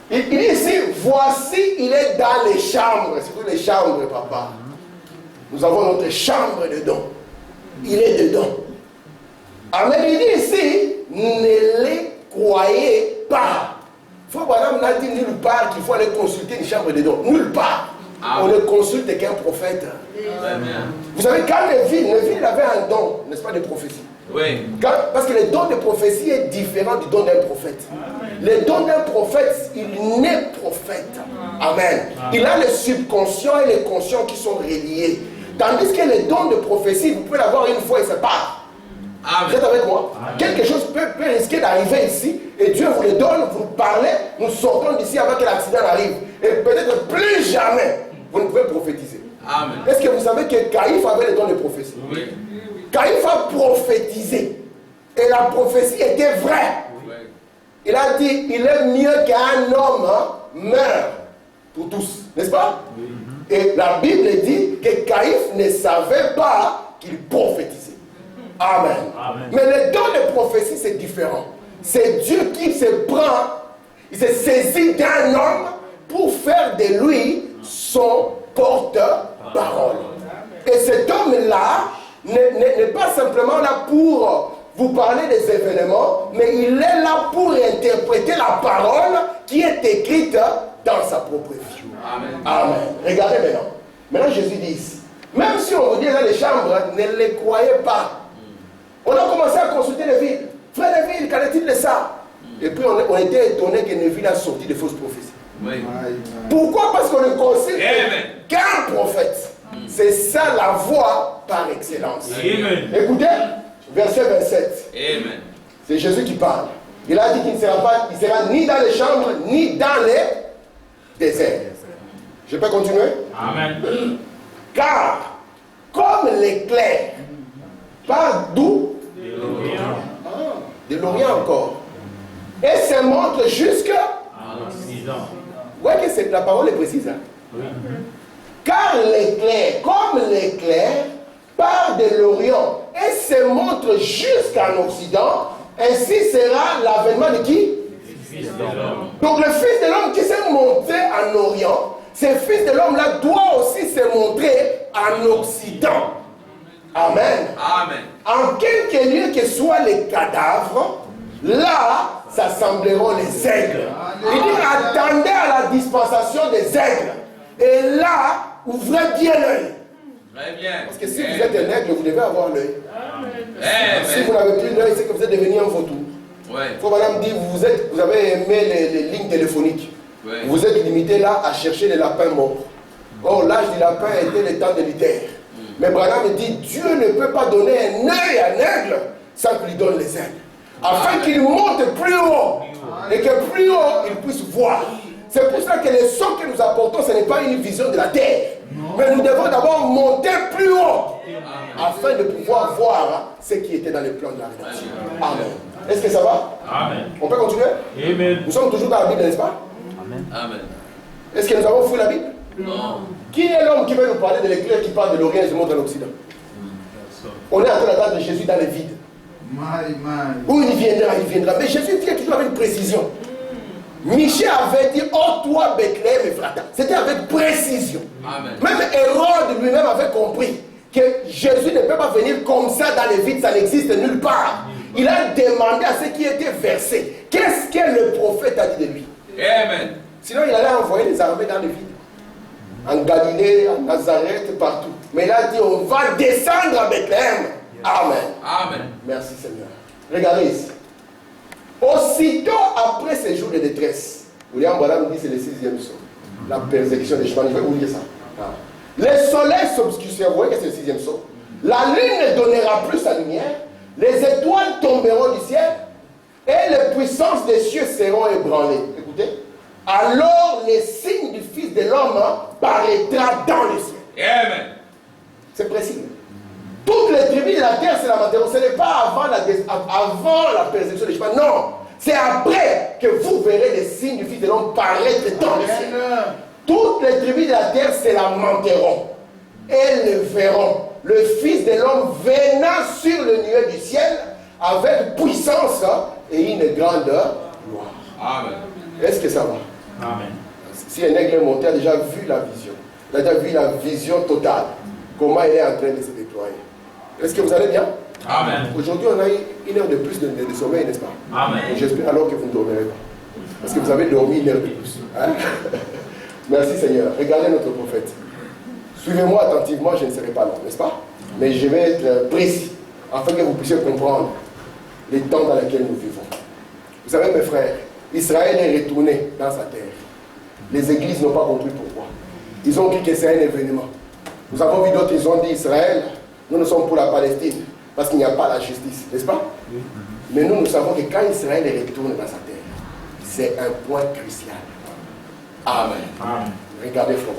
Il dit ici, voici, il est dans les chambres. C'est pour les chambres, papa. Nous avons notre chambre dedans. Il est dedans. Amen. Il dit ici, ne les croyez pas. Il faut Branham n'a dit nulle part qu'il faut aller consulter une chambre dedans. Nulle part. On ne consulte qu'un prophète. Amen. Vous savez, quand Neville avait un don, n'est-ce pas, de prophétie. Oui. Parce que le don de prophétie est différent du don d'un prophète. Le don d'un prophète, il naît prophète. Amen. Il a le subconscient et le conscient qui sont reliés. Tandis que le don de prophétie, vous pouvez l'avoir une fois et ça part. Amen. Vous êtes avec moi? Amen. Quelque chose peut risquer d'arriver ici et Dieu vous le donne, vous parlez, nous sortons d'ici avant que l'accident arrive. Et peut-être plus jamais, vous ne pouvez prophétiser. Amen. Est-ce que vous savez que Caïphe avait le don de prophétie? Oui. Caïphe a prophétisé. Et la prophétie était vraie. Oui. Il a dit, il est mieux qu'un homme meure pour tous. N'est-ce pas? Oui. Et la Bible dit que Caïphe ne savait pas qu'il prophétisait. Amen. Amen. Mais le don de prophétie, c'est différent. C'est Dieu qui se prend, il se saisit d'un homme pour faire de lui son porte-parole. Et cet homme-là n'est pas simplement là pour vous parler des événements, mais il est là pour interpréter la parole qui est écrite dans sa propre vie. Amen. Amen. Regardez maintenant. Maintenant, Jésus dit ici, même si on vous dit dans les chambres, ne les croyez pas. On a commencé à consulter les villes. Frère Neville, qu'en est-il de ça? Et puis on était étonné que Neville a sorti des fausses prophéties. Oui. Pourquoi? Parce qu'on ne consulte qu'un prophète. C'est ça la voie par excellence. Amen. Écoutez, verset 27. Amen. C'est Jésus qui parle. Il a dit qu'il ne sera ni dans les chambres, ni dans les déserts. Je peux continuer? Amen. Car, comme l'éclair, part d'où? De l'Orient. De l'Orient encore. Et se montre jusqu'à l'Occident. Vous voyez que la parole est précise. Hein? Oui. Car l'éclair, comme l'éclair, part de l'Orient et se montre jusqu'en Occident, ainsi sera l'avènement de qui? Donc le Fils de l'homme qui s'est montré en Orient, ce Fils de l'homme-là doit aussi se montrer en Occident. Amen. Amen. En quelque lieu que soient les cadavres, là s'assembleront les aigles. Il dit attendez à la dispensation des aigles. Et là, ouvrez bien l'œil. Très bien. Parce que si vous êtes un aigle, vous devez avoir l'œil. Si vous Amen. n'avez plus l'œil, c'est que vous êtes devenu un vautour. Ouais. Il faut madame dire, vous avez aimé les lignes téléphoniques. Ouais. Vous êtes limité là à chercher les lapins morts. Or, l'âge du lapin était le temps de l'hiver. Mais Branham dit, Dieu ne peut pas donner un œil à un aigle sans qu'il lui donne les ailes. Afin qu'il monte plus haut. Et que plus haut, il puisse voir. C'est pour ça que les sons que nous apportons, ce n'est pas une vision de la terre. Mais nous devons d'abord monter plus haut. Afin de pouvoir voir ce qui était dans le plan de la rédemption. Amen. Est-ce que ça va? Amen. On peut continuer? Amen. Nous sommes toujours dans la Bible, n'est-ce pas? Amen. Est-ce que nous avons fouillé la Bible? Non. Qui est l'homme qui veut nous parler de l'éclair qui part de l'Orient et se montre en Occident? On est en train d'attendre Jésus dans le vide. Où il viendra. Mais Jésus vient toujours avec précision. Michel avait dit, oh toi Bethléem Ephrata. C'était avec précision. Amen. Même Hérode lui-même avait compris que Jésus ne peut pas venir comme ça dans le vide, ça n'existe nulle part. Il a demandé à ceux qui étaient versés, qu'est-ce que le prophète a dit de lui? Amen. Sinon il allait envoyer les armées dans le vide. En Galilée, en Nazareth, partout. Mais il a dit, on va descendre à Bethléem. Amen. Amen. Merci Seigneur. Regardez ici. Aussitôt après ces jours de détresse, William Branham dit c'est le 6e psaume. La persécution des chemins, je vais vous lire ça. Le soleil s'obscurcira, vous voyez que c'est le 6e psaume. La lune ne donnera plus sa lumière, les étoiles tomberont du ciel et les puissances des cieux seront ébranlées. Écoutez. Alors les signes du Fils de l'homme paraîtra dans le ciel. Amen. C'est précis. Toutes les tribus de la terre se lamenteront. Ce n'est pas avant la persécution des chemins. Non. C'est après que vous verrez les signes du Fils de l'homme paraître dans le ciel. Toutes les tribus de la terre se lamenteront. Elles le verront. Le Fils de l'homme venant sur le nuage du ciel avec puissance et une grande gloire. Amen. Est-ce que ça va? Amen. Si un aigle est monté, a déjà vu la vision. Il a déjà vu la vision totale. Comment il est en train de se déployer. Est-ce que vous allez bien? Amen. Aujourd'hui, on a une heure de plus de sommeil, n'est-ce pas? Amen. Et j'espère alors que vous ne dormirez pas. Parce que vous avez dormi une heure de plus. Hein? Merci Seigneur. Regardez notre prophète. Suivez-moi attentivement, je ne serai pas long, n'est-ce pas? Mais je vais être précis, afin que vous puissiez comprendre les temps dans lesquels nous vivons. Vous savez, mes frères, Israël est retourné dans sa terre. Les églises n'ont pas compris pourquoi. Ils ont cru que c'est un événement. Nous avons vu d'autres, ils ont dit Israël, nous sommes pour la Palestine, parce qu'il n'y a pas la justice, n'est-ce pas? Mais nous, nous savons que quand Israël retourne dans sa terre, c'est un point crucial. Amen. Amen. Regardez, frère,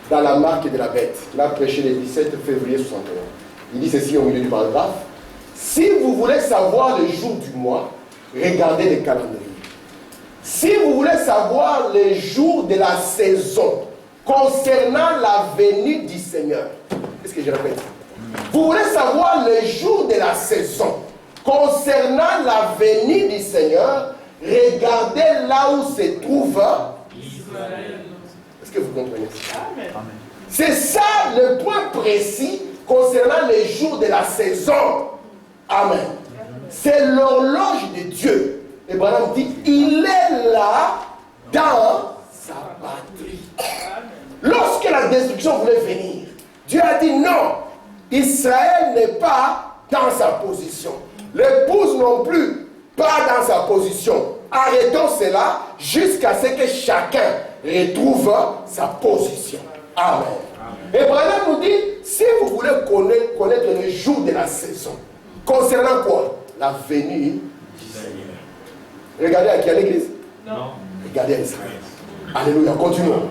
dans la marque de la bête, il a prêché le 17 février 61. Il dit ceci au milieu du paragraphe. Si vous voulez savoir le jour du mois, regardez le calendrier. Si vous voulez savoir les jours de la saison concernant la venue du Seigneur, qu'est-ce que je répète? Vous voulez savoir les jours de la saison concernant la venue du Seigneur, regardez là où se trouve Israël. Est-ce que vous comprenez ça? C'est ça le point précis concernant les jours de la saison. Amen. C'est l'horloge de Dieu. Et Branham dit, il est là dans sa patrie. Lorsque la destruction voulait venir, Dieu a dit non, Israël n'est pas dans sa position. L'épouse non plus, pas dans sa position. Arrêtons cela jusqu'à ce que chacun retrouve sa position. Amen. Et Branham nous dit, si vous voulez connaître le jour de la saison, concernant quoi? La venue du Seigneur. Regardez à qui? À l'église? Non. Regardez à Israël. Alléluia, continuons.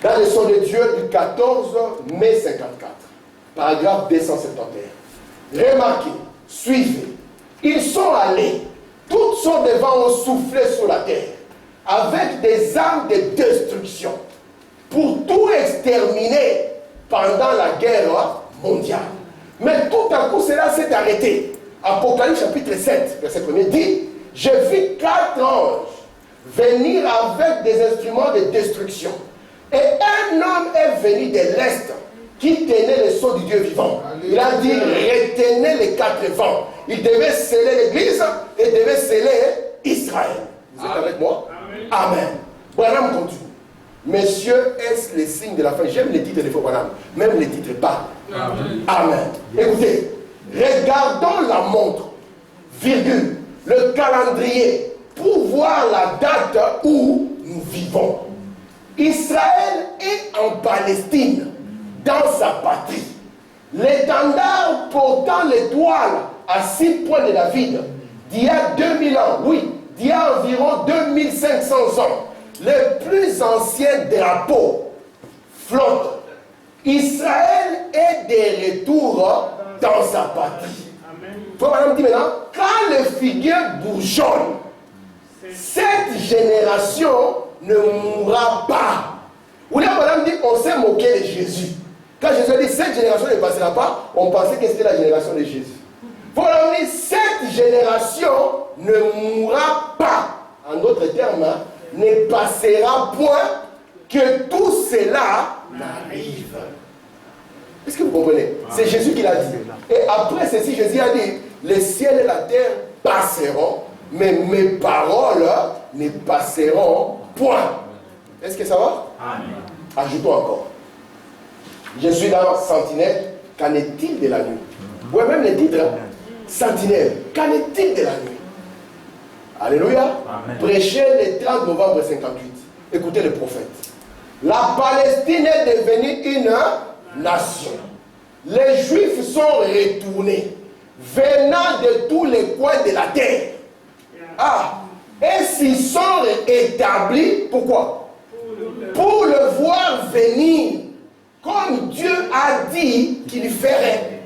Dans le son de Dieu du 14 mai 54, paragraphe 271. Remarquez, suivez. Ils sont allés, toutes sont devant ont soufflé sur la terre, avec des armes de destruction, pour tout exterminer exterminés pendant la guerre mondiale. Mais tout à coup, cela s'est arrêté. Apocalypse chapitre 7, verset 1 dit, je vis 4 anges venir avec des instruments de destruction. Et un homme est venu de l'Est qui tenait le sceau du Dieu vivant. Il a dit, retenez les 4 vents. Il devait sceller l'Église et devait sceller Israël. Vous êtes avec moi? Amen. Branham continue. Messieurs, est-ce les signes de la fin? J'aime les titres des faux Branham. Même les titres pas. Amen. Écoutez, regardons la montre, virgule, le calendrier, pour voir la date où nous vivons. Israël est en Palestine, dans sa patrie. L'étendard portant l'étoile à 6 points de David, d'il y a 2000 ans, oui, d'il y a environ 2500 ans, le plus ancien drapeau flotte. Israël est de retour dans sa patrie. Faut madame dit maintenant, quand le figuier bourgeonne, cette génération ne mourra pas. Ou là, madame dit, on s'est moqué de Jésus. Quand Jésus a dit, cette génération ne passera pas, on pensait que c'était la génération de Jésus. Faut madame dire, cette génération ne mourra pas. En d'autres termes, ne passera point que tout cela n'arrive. Est-ce que vous comprenez? C'est Jésus qui l'a dit. Et après ceci, Jésus a dit, les ciels et la terre passeront, mais mes paroles ne passeront point. Est-ce que ça va? Amen. Ajoutons encore. Je suis dans Sentinelle. Qu'en est-il de la nuit? Vous voyez même les titres. Sentinelle. Qu'en est-il de la nuit? Alléluia. Amen. Prêchez le 30 novembre 58. Écoutez le prophète. La Palestine est devenue une nation. Les Juifs sont retournés, venant de tous les coins de la terre. Ah, et s'ils sont établis, pourquoi? Pour le voir venir, comme Dieu a dit qu'il ferait.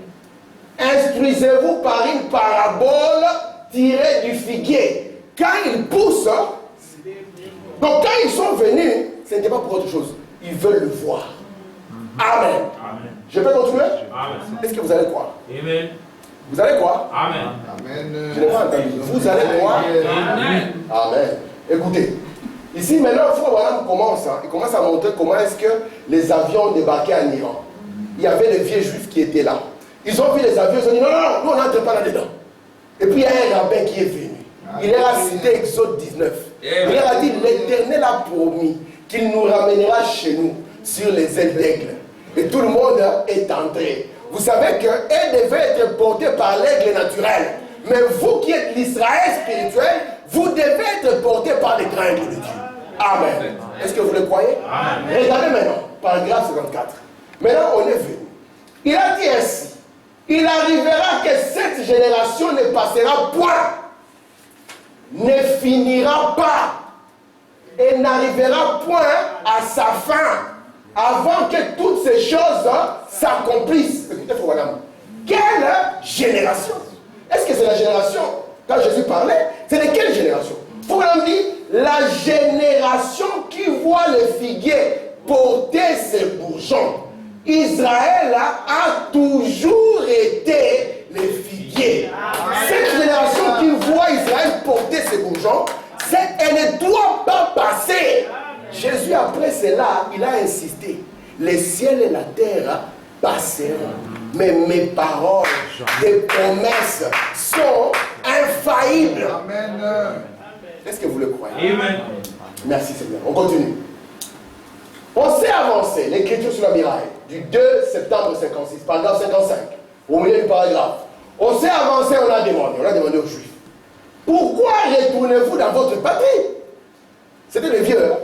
Instruisez-vous par une parabole tirée du figuier. Quand il pousse, donc quand ils sont venus, ce n'était pas pour autre chose. Ils veulent le voir. Amen. Amen. Je peux continuer? Est-ce que vous allez croire? Amen. Vous allez croire? Amen. Amen. Je n'ai pas entendu. Vous allez croire? Amen. Amen. Écoutez, ici maintenant, Frère Branham commence à montrer comment est-ce que les avions ont débarqué en Iran. Il y avait les vieux juifs qui étaient là. Ils ont vu les avions, ils ont dit non, non, nous on n'entre pas là-dedans. Et puis il y a un rabbin qui est venu. Il leur a cité Exode 19. Il leur a dit, l'Éternel a promis qu'il nous ramènera chez nous sur les ailes d'aigle. Et tout le monde est entré. Vous savez qu'elle devait être portée par l'aigle naturel. Mais vous qui êtes l'Israël spirituel, vous devez être porté par les grands aigles de Dieu. Amen. Est-ce que vous le croyez? Amen. Regardez maintenant, paragraphe 54. Maintenant, on est venu. Il a dit ainsi, il arrivera que cette génération ne passera point, ne finira pas et n'arrivera point à sa fin avant que toutes ces choses s'accomplissent. Écoutez, frère madame, quelle génération? Est-ce que c'est la génération, quand Jésus parlait, c'est de quelle génération? Frère madame dit, la génération qui voit le figuier porter ses bourgeons. Israël a toujours été les figuiers. Cette génération qui voit Israël porter ses bourgeons, elle ne doit pas passer. Jésus, après cela, il a insisté. Les ciels et la terre passeront. Mais mes paroles, les promesses sont infaillibles. Amen. Est-ce que vous le croyez? Amen. Merci Seigneur. On continue. On s'est avancé, l'écriture sur la muraille, du 2 septembre 56, paragraphe 55, au milieu du paragraphe. On s'est avancé, on a demandé aux Juifs. Pourquoi retournez-vous dans votre patrie? C'était des vieux. Hein?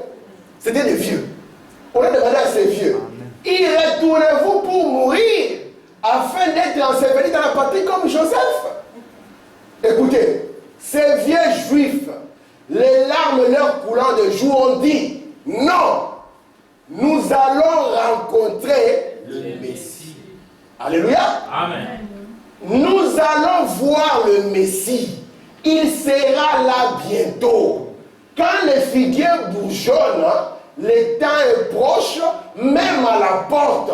C'était des vieux. On a demandé à ces vieux. Y retournez-vous pour mourir afin d'être ensevelis dans la patrie comme Joseph? Écoutez, ces vieux Juifs, les larmes leur coulant de jour, ont dit non. Nous allons rencontrer le Messie. Alléluia. Amen. Nous allons voir le Messie. Il sera là bientôt. Quand les figuiers bourgeonnent, le temps est proche, même à la porte.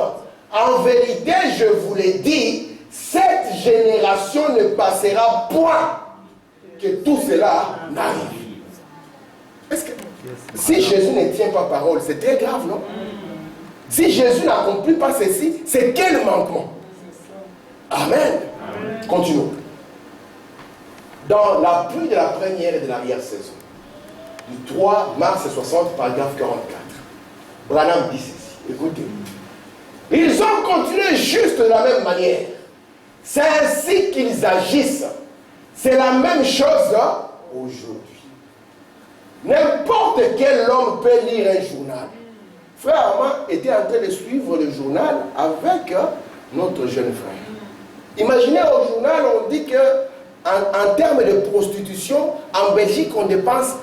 En vérité, je vous l'ai dit, cette génération ne passera point que tout cela n'arrive. Est-ce que si Jésus ne tient pas parole, c'est très grave, non? Si Jésus n'accomplit pas ceci, c'est quel manquement? Amen. Continuons. Dans la pluie de la première et de l'arrière-saison, du 3 mars 60, paragraphe 44, Branham dit ceci. Écoutez. Ils ont continué juste de la même manière. C'est ainsi qu'ils agissent. C'est la même chose aujourd'hui. N'importe quel homme peut lire un journal. Frère Armand était en train de suivre le journal avec notre jeune frère. Imaginez au journal, on dit que en termes de prostitution, en Belgique, on dépense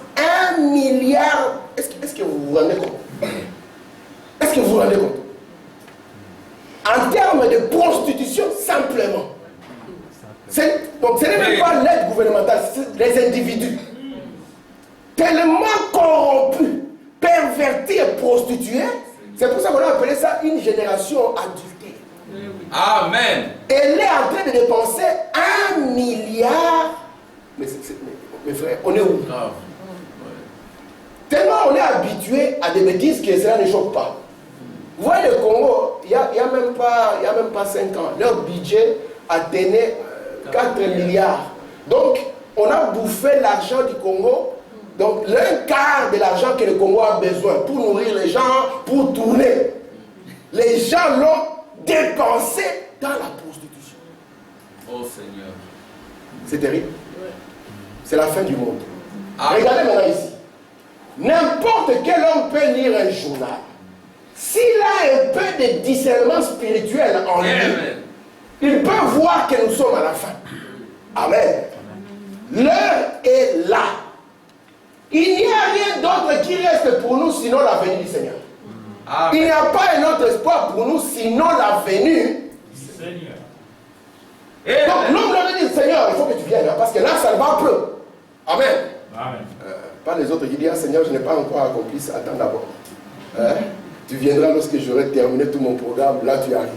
1 milliard. Est-ce que vous vous rendez compte? Est-ce que vous vous rendez compte? En termes de prostitution, simplement. Donc ce n'est même pas l'aide gouvernementale, c'est les individus. Tellement corrompus, pervertis et prostitués, c'est pour ça qu'on a appelé ça une génération adultère. Amen. Elle est en train de dépenser 1 milliard. Mais frère, on est où? Tellement on est habitué à des bêtises que cela ne choque pas. Vous voyez le Congo, il n'y a même pas 5 ans, leur budget atteignait 4 milliards. Donc, on a bouffé l'argent du Congo, donc l'un quart de l'argent que le Congo a besoin pour nourrir les gens, pour tourner. Les gens l'ont dépensé dans la prostitution. Oh Seigneur. C'est terrible. C'est la fin du monde. Regardez maintenant ici. N'importe quel homme peut lire un journal. S'il a un peu de discernement spirituel en lui, il peut voir que nous sommes à la fin. Amen. L'heure est là. Il n'y a rien d'autre qui reste pour nous sinon la venue du Seigneur. Amen. Il n'y a pas un autre espoir pour nous sinon la venue du Seigneur. Donc l'homme lui dit, Seigneur, il faut que tu viennes, parce que là, ça ne va plus. Amen. Amen. Pas les autres qui disent, Seigneur, je n'ai pas encore accompli ça. Attends d'abord. Tu viendras lorsque j'aurai terminé tout mon programme. Là, tu arrives.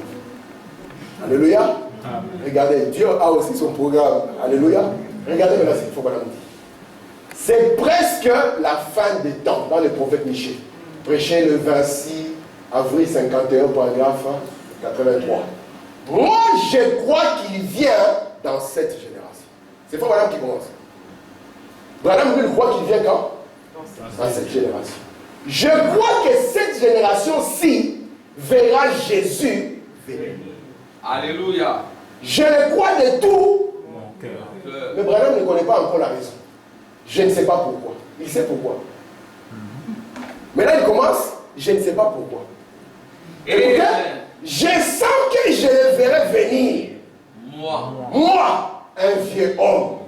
Alléluia. Amen. Regardez, Dieu a aussi son programme. Alléluia. Regardez maintenant ce qu'il faut dire. C'est presque la fin des temps dans le prophète Michée. Prêché le 26 avril 51, paragraphe 83. Moi, je crois qu'il vient dans cette génération. C'est pas Branham qui commence. Branham, lui, croit qu'il vient quand? Dans cette génération. Je crois que cette génération-ci verra Jésus venir. Alléluia. Je le crois de tout mon cœur. Mais Branham ne connaît pas encore la raison. Je ne sais pas pourquoi. Il sait pourquoi. Mais là, il commence, je ne sais pas pourquoi. Et je sens que je le verrai venir. Moi, un vieux homme.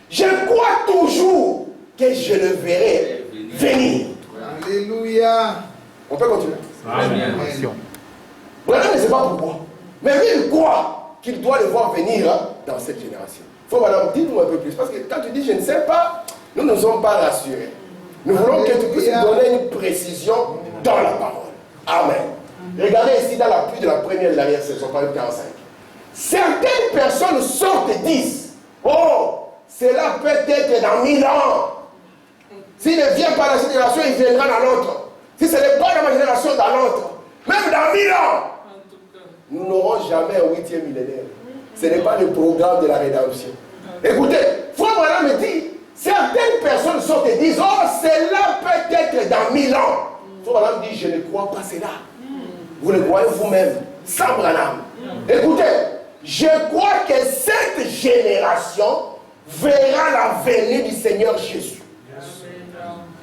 Je crois toujours que je le verrai venir. Alléluia. On peut continuer. Amen. Branham ne sait pas pourquoi. Mais lui, il croit qu'il doit le voir venir dans cette génération. Il faut, madame, dites-nous un peu plus. Parce que quand tu dis je ne sais pas, nous ne sommes pas rassurés. Nous voulons que tu puisses donner une précision dans la parole. Amen. Regardez ici dans la pluie de la première et de l'arrière-saison, paragraphe 45. Certaines personnes sortent et disent, oh, cela peut être dans 1000 ans. S'il ne vient pas dans cette génération, il viendra dans l'autre. Si ce n'est pas dans ma génération, dans l'autre. Même dans 1000 ans. Nous n'aurons jamais un 8e millénaire. Ce n'est pas le programme de la rédemption. Écoutez, Frère Branham me dit, certaines personnes sortent et disent, oh, cela peut être dans 1000 ans. Frère Branham dit, je ne crois pas cela. Vous le croyez vous-même, sans Branham. Écoutez, je crois que cette génération verra la venue du Seigneur Jésus.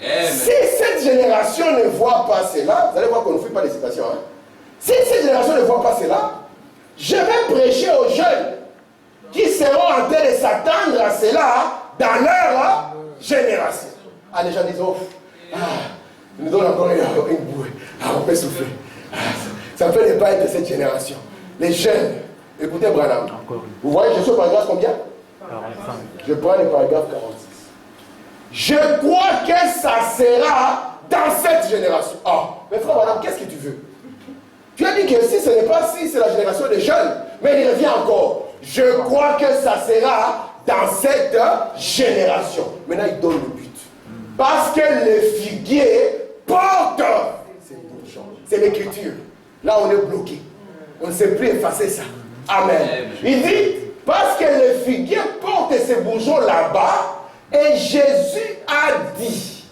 Amen. Si cette génération ne voit pas cela, vous allez voir qu'on ne fait pas les citations. Hein? Si cette génération ne voit pas cela, je vais prêcher aux jeunes qui seront en train de s'attendre à cela dans leur génération. Ah, les gens disent, oh, nous donnons encore une bouée. Ah, on peut souffler. Ça peut ne pas être cette génération. Les jeunes, écoutez Branham. Vous voyez, je suis au paragraphe combien? 45. Je prends le paragraphe 46. Je crois que ça sera dans cette génération. Ah, mais frère Branham, qu'est-ce que tu veux? Tu as dit que si ce n'est pas si, c'est la génération des jeunes. Mais il revient encore. Je crois que ça sera dans cette génération. Maintenant, il donne le but. Parce que les figuiers portent ces bourgeons. C'est l'écriture. Là, on est bloqué. On ne sait plus effacer ça. Amen. Il dit, parce que les figuiers portent ces bourgeons là-bas, et Jésus a dit,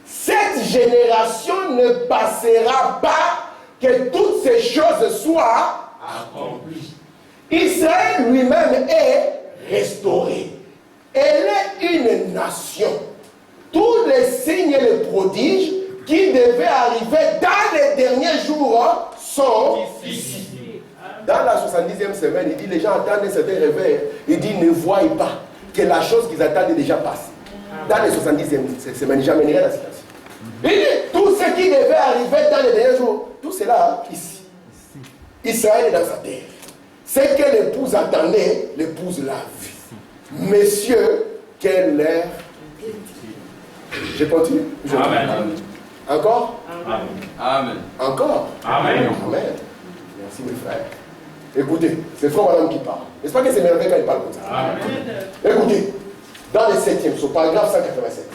cette génération ne passera pas que toutes ces choses soient accomplies. Israël lui-même est restauré. Elle est une nation. Tous les signes et les prodiges qui devaient arriver dans les derniers jours sont ici. Dans la 70e semaine, il dit, les gens attendent un certain réveil. Il dit, ne voyez pas que la chose qu'ils attendent est déjà passée. Dans les 70e semaines, j'amènerai la situation. Il dit, tout ce qui devait arriver dans les derniers jours, tout cela ici. Israël est dans sa terre. Ce que l'épouse attendait, l'épouse l'a vu. Messieurs, quelle heure. Je continue. Amen. Encore? Amen. Encore? Amen. Amen. Merci mes frères. Écoutez, c'est frère madame qui parle. N'est-ce pas que c'est merveilleux quand il parle comme ça? Amen. Écoutez, dans le 7e, sur paragraphe 187.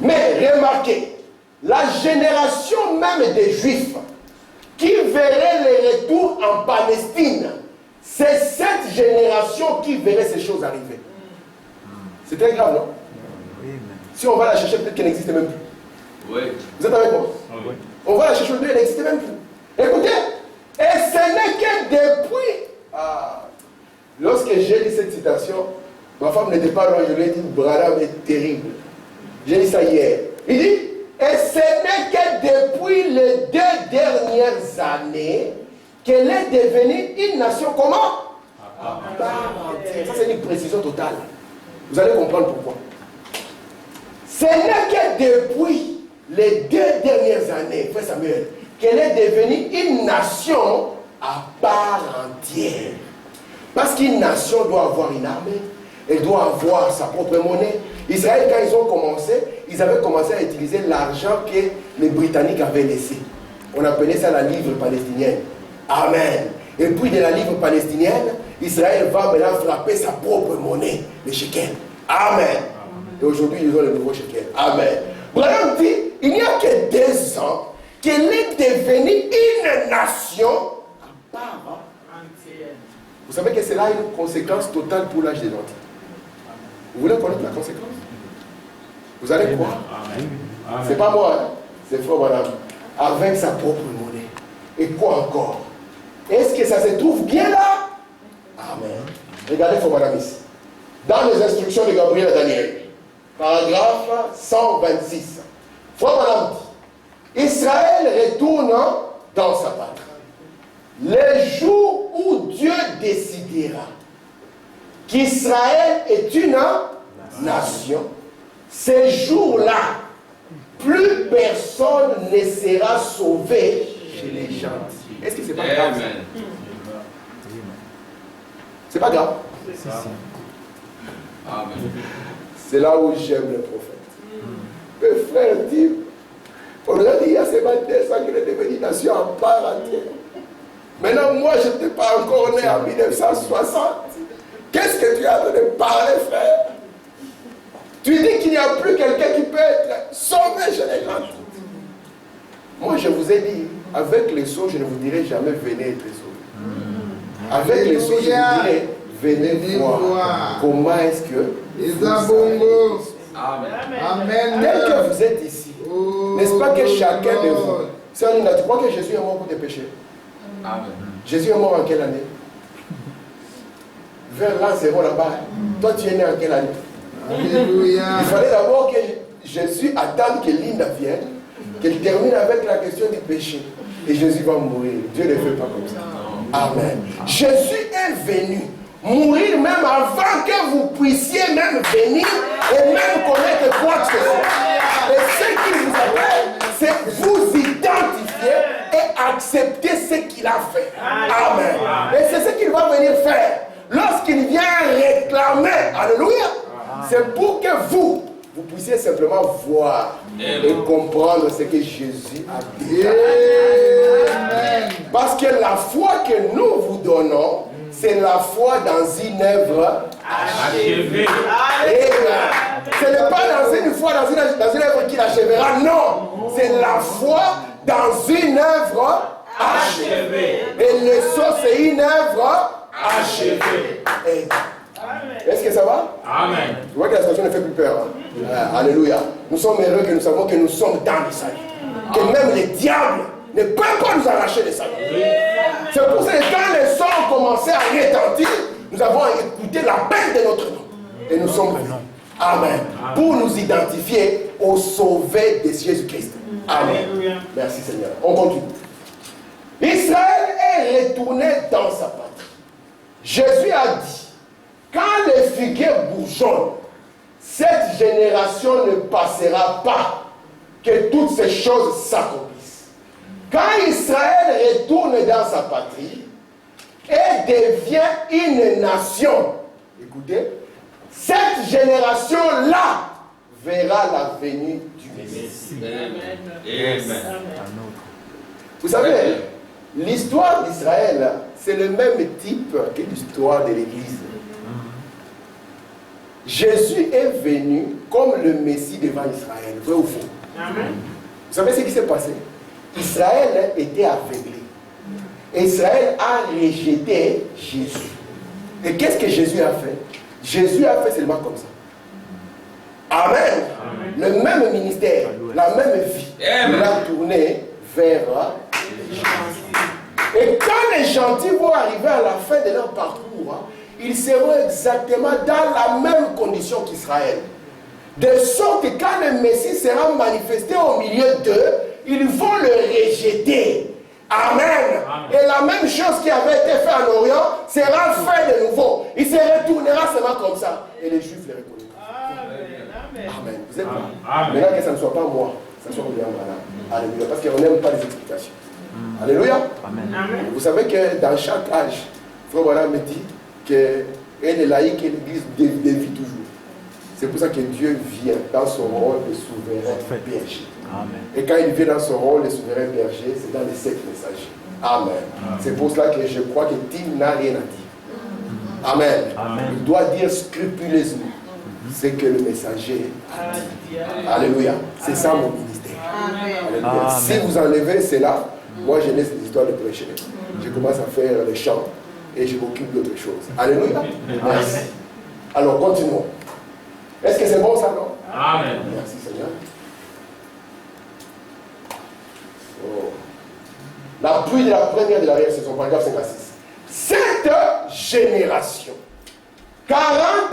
Mais remarquez, la génération même des Juifs qui verrait le retour en Palestine, c'est cette génération qui verrait ces choses arriver. C'est très grave, non? Si on va la chercher, peut-être qu'elle n'existe même plus. Oui. Vous êtes avec moi? Oui. On va la chercher aujourd'hui, elle n'existe même plus. Écoutez, et ce n'est que depuis. Lorsque j'ai lu cette citation, ma femme n'était pas loin, je lui ai dit, Branham est terrible. J'ai dit ça hier. Il dit, et ce n'est que depuis les 2 dernières années qu'elle est devenue une nation comment? À part entière. Ça c'est une précision totale. Vous allez comprendre pourquoi. Ce n'est que depuis les 2 dernières années, frère Samuel, qu'elle est devenue une nation à part entière. Parce qu'une nation doit avoir une armée, elle doit avoir sa propre monnaie. Israël, quand ils ont commencé, ils avaient commencé à utiliser l'argent que les Britanniques avaient laissé. On appelait ça la livre palestinienne. Amen. Et puis de la livre palestinienne, Israël va maintenant frapper sa propre monnaie, le shekel. Amen. Et aujourd'hui, ils ont le nouveau shekel. Amen. Branham dit, il n'y a que 2 ans qu'elle est devenue une nation à part entière. Vous savez que c'est là une conséquence totale pour l'âge des Antilles. Vous voulez connaître la conséquence? Vous allez croire. C'est pas moi, hein? C'est frère Branham. Avec sa propre monnaie. Et quoi encore? Est-ce que ça se trouve bien là? Amen. Regardez frère Branham ici. Dans les instructions de Gabriel et Daniel, paragraphe 126. Frère Branham dit, Israël retourne dans sa patrie. Le jour où Dieu décidera qu'Israël est une nation, ce jour-là, plus personne ne sera sauvé chez les gentils. Est-ce que c'est pas grave? C'est pas grave. C'est là où j'aime le prophète. Mes frères disent, on nous a dit il y a ces 22 ans qu'il est devenu nation en part entière. Maintenant, moi, je n'étais pas encore né en 1960. Qu'est-ce que tu as de parler, frère? Tu dis qu'il n'y a plus quelqu'un qui peut être sauvé chez les gens. Moi, je vous ai dit, avec les sauts, je ne vous dirai jamais venez être sauvés. Avec les sauts, je vous dirai venez voir comment est-ce que Amen. Tel que vous êtes ici, n'est-ce pas que chacun de vous, tu crois que Jésus est mort pour tes péchés? Amen. Jésus est mort en quelle année? Vers l'an 0 là-bas. Toi, tu es né en quelle année? Alléluia. Il fallait d'abord que Jésus attende que Linda vienne, qu'elle termine avec la question du péché. Et Jésus va mourir. Dieu ne fait pas comme ça. Amen. Jésus est venu mourir même avant que vous puissiez même venir et même connaître quoi que ce soit. Et ce qu'il vous appelle, c'est vous identifier et accepter ce qu'il a fait. Amen. Et c'est ce qu'il va venir faire. Lorsqu'il vient réclamer, alléluia, c'est pour que vous vous puissiez simplement voir et comprendre ce que Jésus a dit. Amen. Parce que la foi que nous vous donnons, c'est la foi dans une œuvre Achevée. Amen. Ce n'est pas dans une foi, dans une œuvre qui l'achèvera, non. C'est la foi dans une œuvre achevée. Et le saut, c'est une œuvre achevée. Est-ce que ça va? Amen. Tu vois que la situation ne fait plus peur. Hein? Alléluia. Nous sommes heureux que nous savons que nous sommes dans le salut. Que même les diables ne peuvent pas nous arracher le salut. C'est pour ça que quand les sons ont commencé à retentir, nous avons écouté l'appel de notre nom. Et nous sommes venus. Amen. Pour nous identifier au sauvé de Jésus-Christ. Amen. Merci Seigneur. On continue. Israël est retourné dans sa patrie. Jésus a dit, quand les figuiers bourgeonnent, cette génération ne passera pas que toutes ces choses s'accomplissent. Quand Israël retourne dans sa patrie et devient une nation, écoutez, cette génération-là verra la venue du Messie. Amen. Vous savez, l'histoire d'Israël, c'est le même type que l'histoire de l'Église. Jésus est venu comme le Messie devant Israël, vrai ou faux? Amen. Vous savez ce qui s'est passé? Israël était aveuglé. Et Israël a rejeté Jésus. Et qu'est-ce que Jésus a fait? Jésus a fait seulement comme ça. Amen. Amen. Le même ministère, la même vie, il a tourné vers les gentils. Et quand les gentils vont arriver à la fin de leur parcours, ils seront exactement dans la même condition qu'Israël. De sorte que quand le Messie sera manifesté au milieu d'eux, ils vont le rejeter. Amen. Amen. Et la même chose qui avait été faite en Orient sera faite de nouveau. Il se retournera seulement comme ça. Et les Juifs les reconnaîtront. Amen. Amen. Vous êtes là? Amen. Maintenant que ça ne soit pas moi, ça soit bien voilà. Alléluia. Parce qu'on n'aime pas les explications. Alléluia. Amen. Amen. Vous savez que dans chaque âge, Frère Voilà me dit qu'elle est laïque et l'Église dévie toujours. C'est pour ça que Dieu vient dans son rôle de souverain berger. Amen. Et quand il vient dans son rôle de souverain berger, c'est dans les 7 messagers. Amen. Amen. C'est pour cela que je crois que Tim n'a rien à dire. Amen. Amen. Il doit dire scrupuleusement ce que le messager a dit. Alléluia. C'est ça mon ministère. Alléluia. Amen. Si vous enlevez cela, moi je laisse les histoires de prêcher. Je commence à faire les chants et je m'occupe d'autres choses. Alléluia. Merci. Alors continuons. Est-ce que c'est bon ça, non? Amen. Merci Seigneur. Oh. La pluie de la première de l'arrière saison, paragraphe 56. Cette génération, 40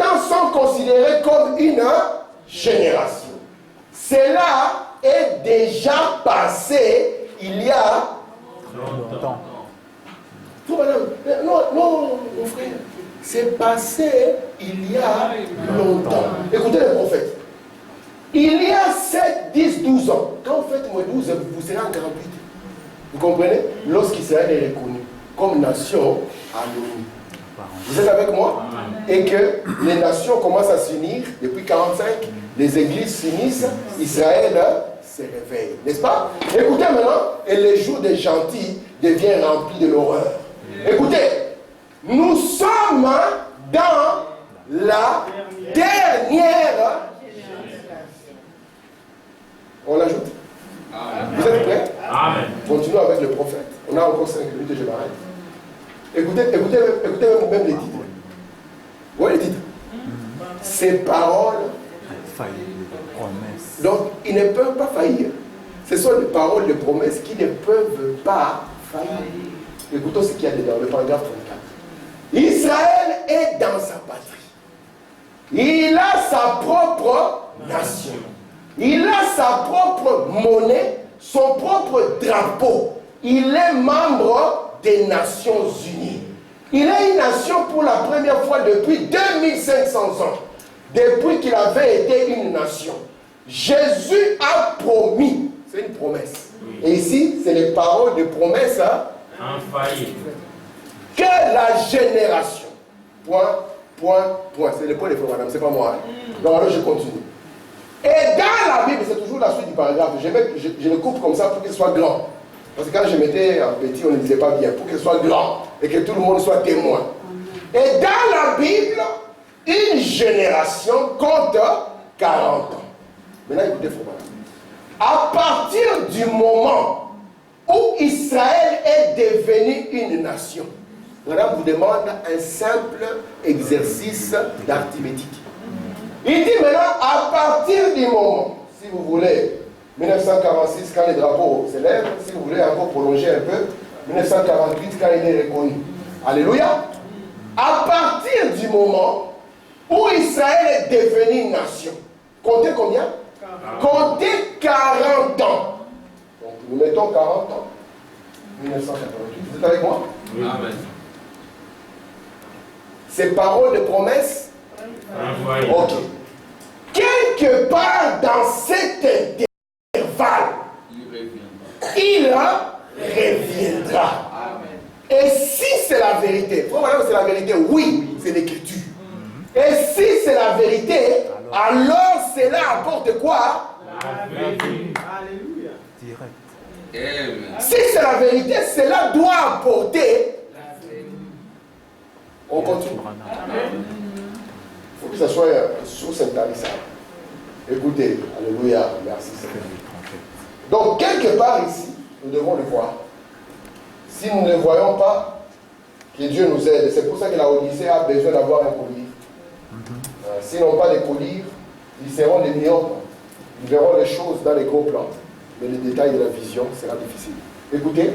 ans sont considérés comme une génération. Cela est déjà passé il y a longtemps. Non, mon frère. C'est passé il y a longtemps. Écoutez le prophète. Il y a 7, 10, 12 ans. Quand vous faites moins 12, vous serez en 48. Vous comprenez? Lorsqu'Israël est reconnu comme nation à l'ONU. Vous êtes avec moi? Et que les nations commencent à s'unir depuis 45. Les églises s'unissent. Israël se réveille. N'est-ce pas? Écoutez maintenant. Et le jour des gentils devient rempli de l'horreur. Écoutez. Nous sommes dans la dernière. On l'ajoute? Vous êtes prêts? Amen. Continuons avec le prophète. On a encore 5 minutes et je m'arrête. Écoutez même les titres. Oui, les titres. Ces paroles. Donc, ils ne peuvent pas faillir. Ce sont des paroles de promesses qui ne peuvent pas faillir. Écoutons ce qu'il y a dedans, le paragraphe 34. Israël est dans sa patrie. Il a sa propre nation. Il a sa propre monnaie, son propre drapeau. Il est membre des Nations Unies. Il est une nation pour la première fois depuis 2500 ans. Depuis qu'il avait été une nation. Jésus a promis. C'est une promesse. Et ici, c'est les paroles de promesse. Infaillible. Que la génération, point, c'est le point de frère madame, c'est pas moi. Donc alors je continue. Et dans la Bible, c'est toujours la suite du paragraphe. Je le coupe comme ça pour qu'il soit grand. Parce que quand je mettais un petit, on ne disait pas bien. Pour qu'il soit grand et que tout le monde soit témoin. Et dans la Bible, une génération compte 40 ans. Maintenant, écoutez, frère. À partir du moment où Israël est devenu une nation, Madame vous demande un simple exercice d'arithmétique. Il dit maintenant, à partir du moment, si vous voulez, 1946, quand les drapeaux s'élèvent, si vous voulez encore prolonger un peu, 1948, quand il est reconnu. Alléluia. À partir du moment où Israël est devenu une nation, comptez combien? Comptez 40 ans. Donc nous mettons 40 ans. 1988, vous êtes avec moi? Amen. Ces paroles de promesse. Ok. Quelque part dans cet intervalle, il reviendra. Et si c'est la vérité, voilà, c'est la vérité, oui, c'est l'écriture. Et si c'est la vérité, alors cela apporte quoi? La vérité. Alléluia. Direct. Si c'est la vérité, cela doit apporter. On continue. Il faut que ça soit une source intarissable. Écoutez, alléluia, merci Seigneur. Donc, quelque part ici, nous devons le voir. Si nous ne le voyons pas, que Dieu nous aide. C'est pour ça que la Odyssée a besoin d'avoir un collier. S'ils n'ont pas de collier, ils seront des myopes. Ils verront les choses dans les gros plans. Mais les détails de la vision sera difficile. Écoutez,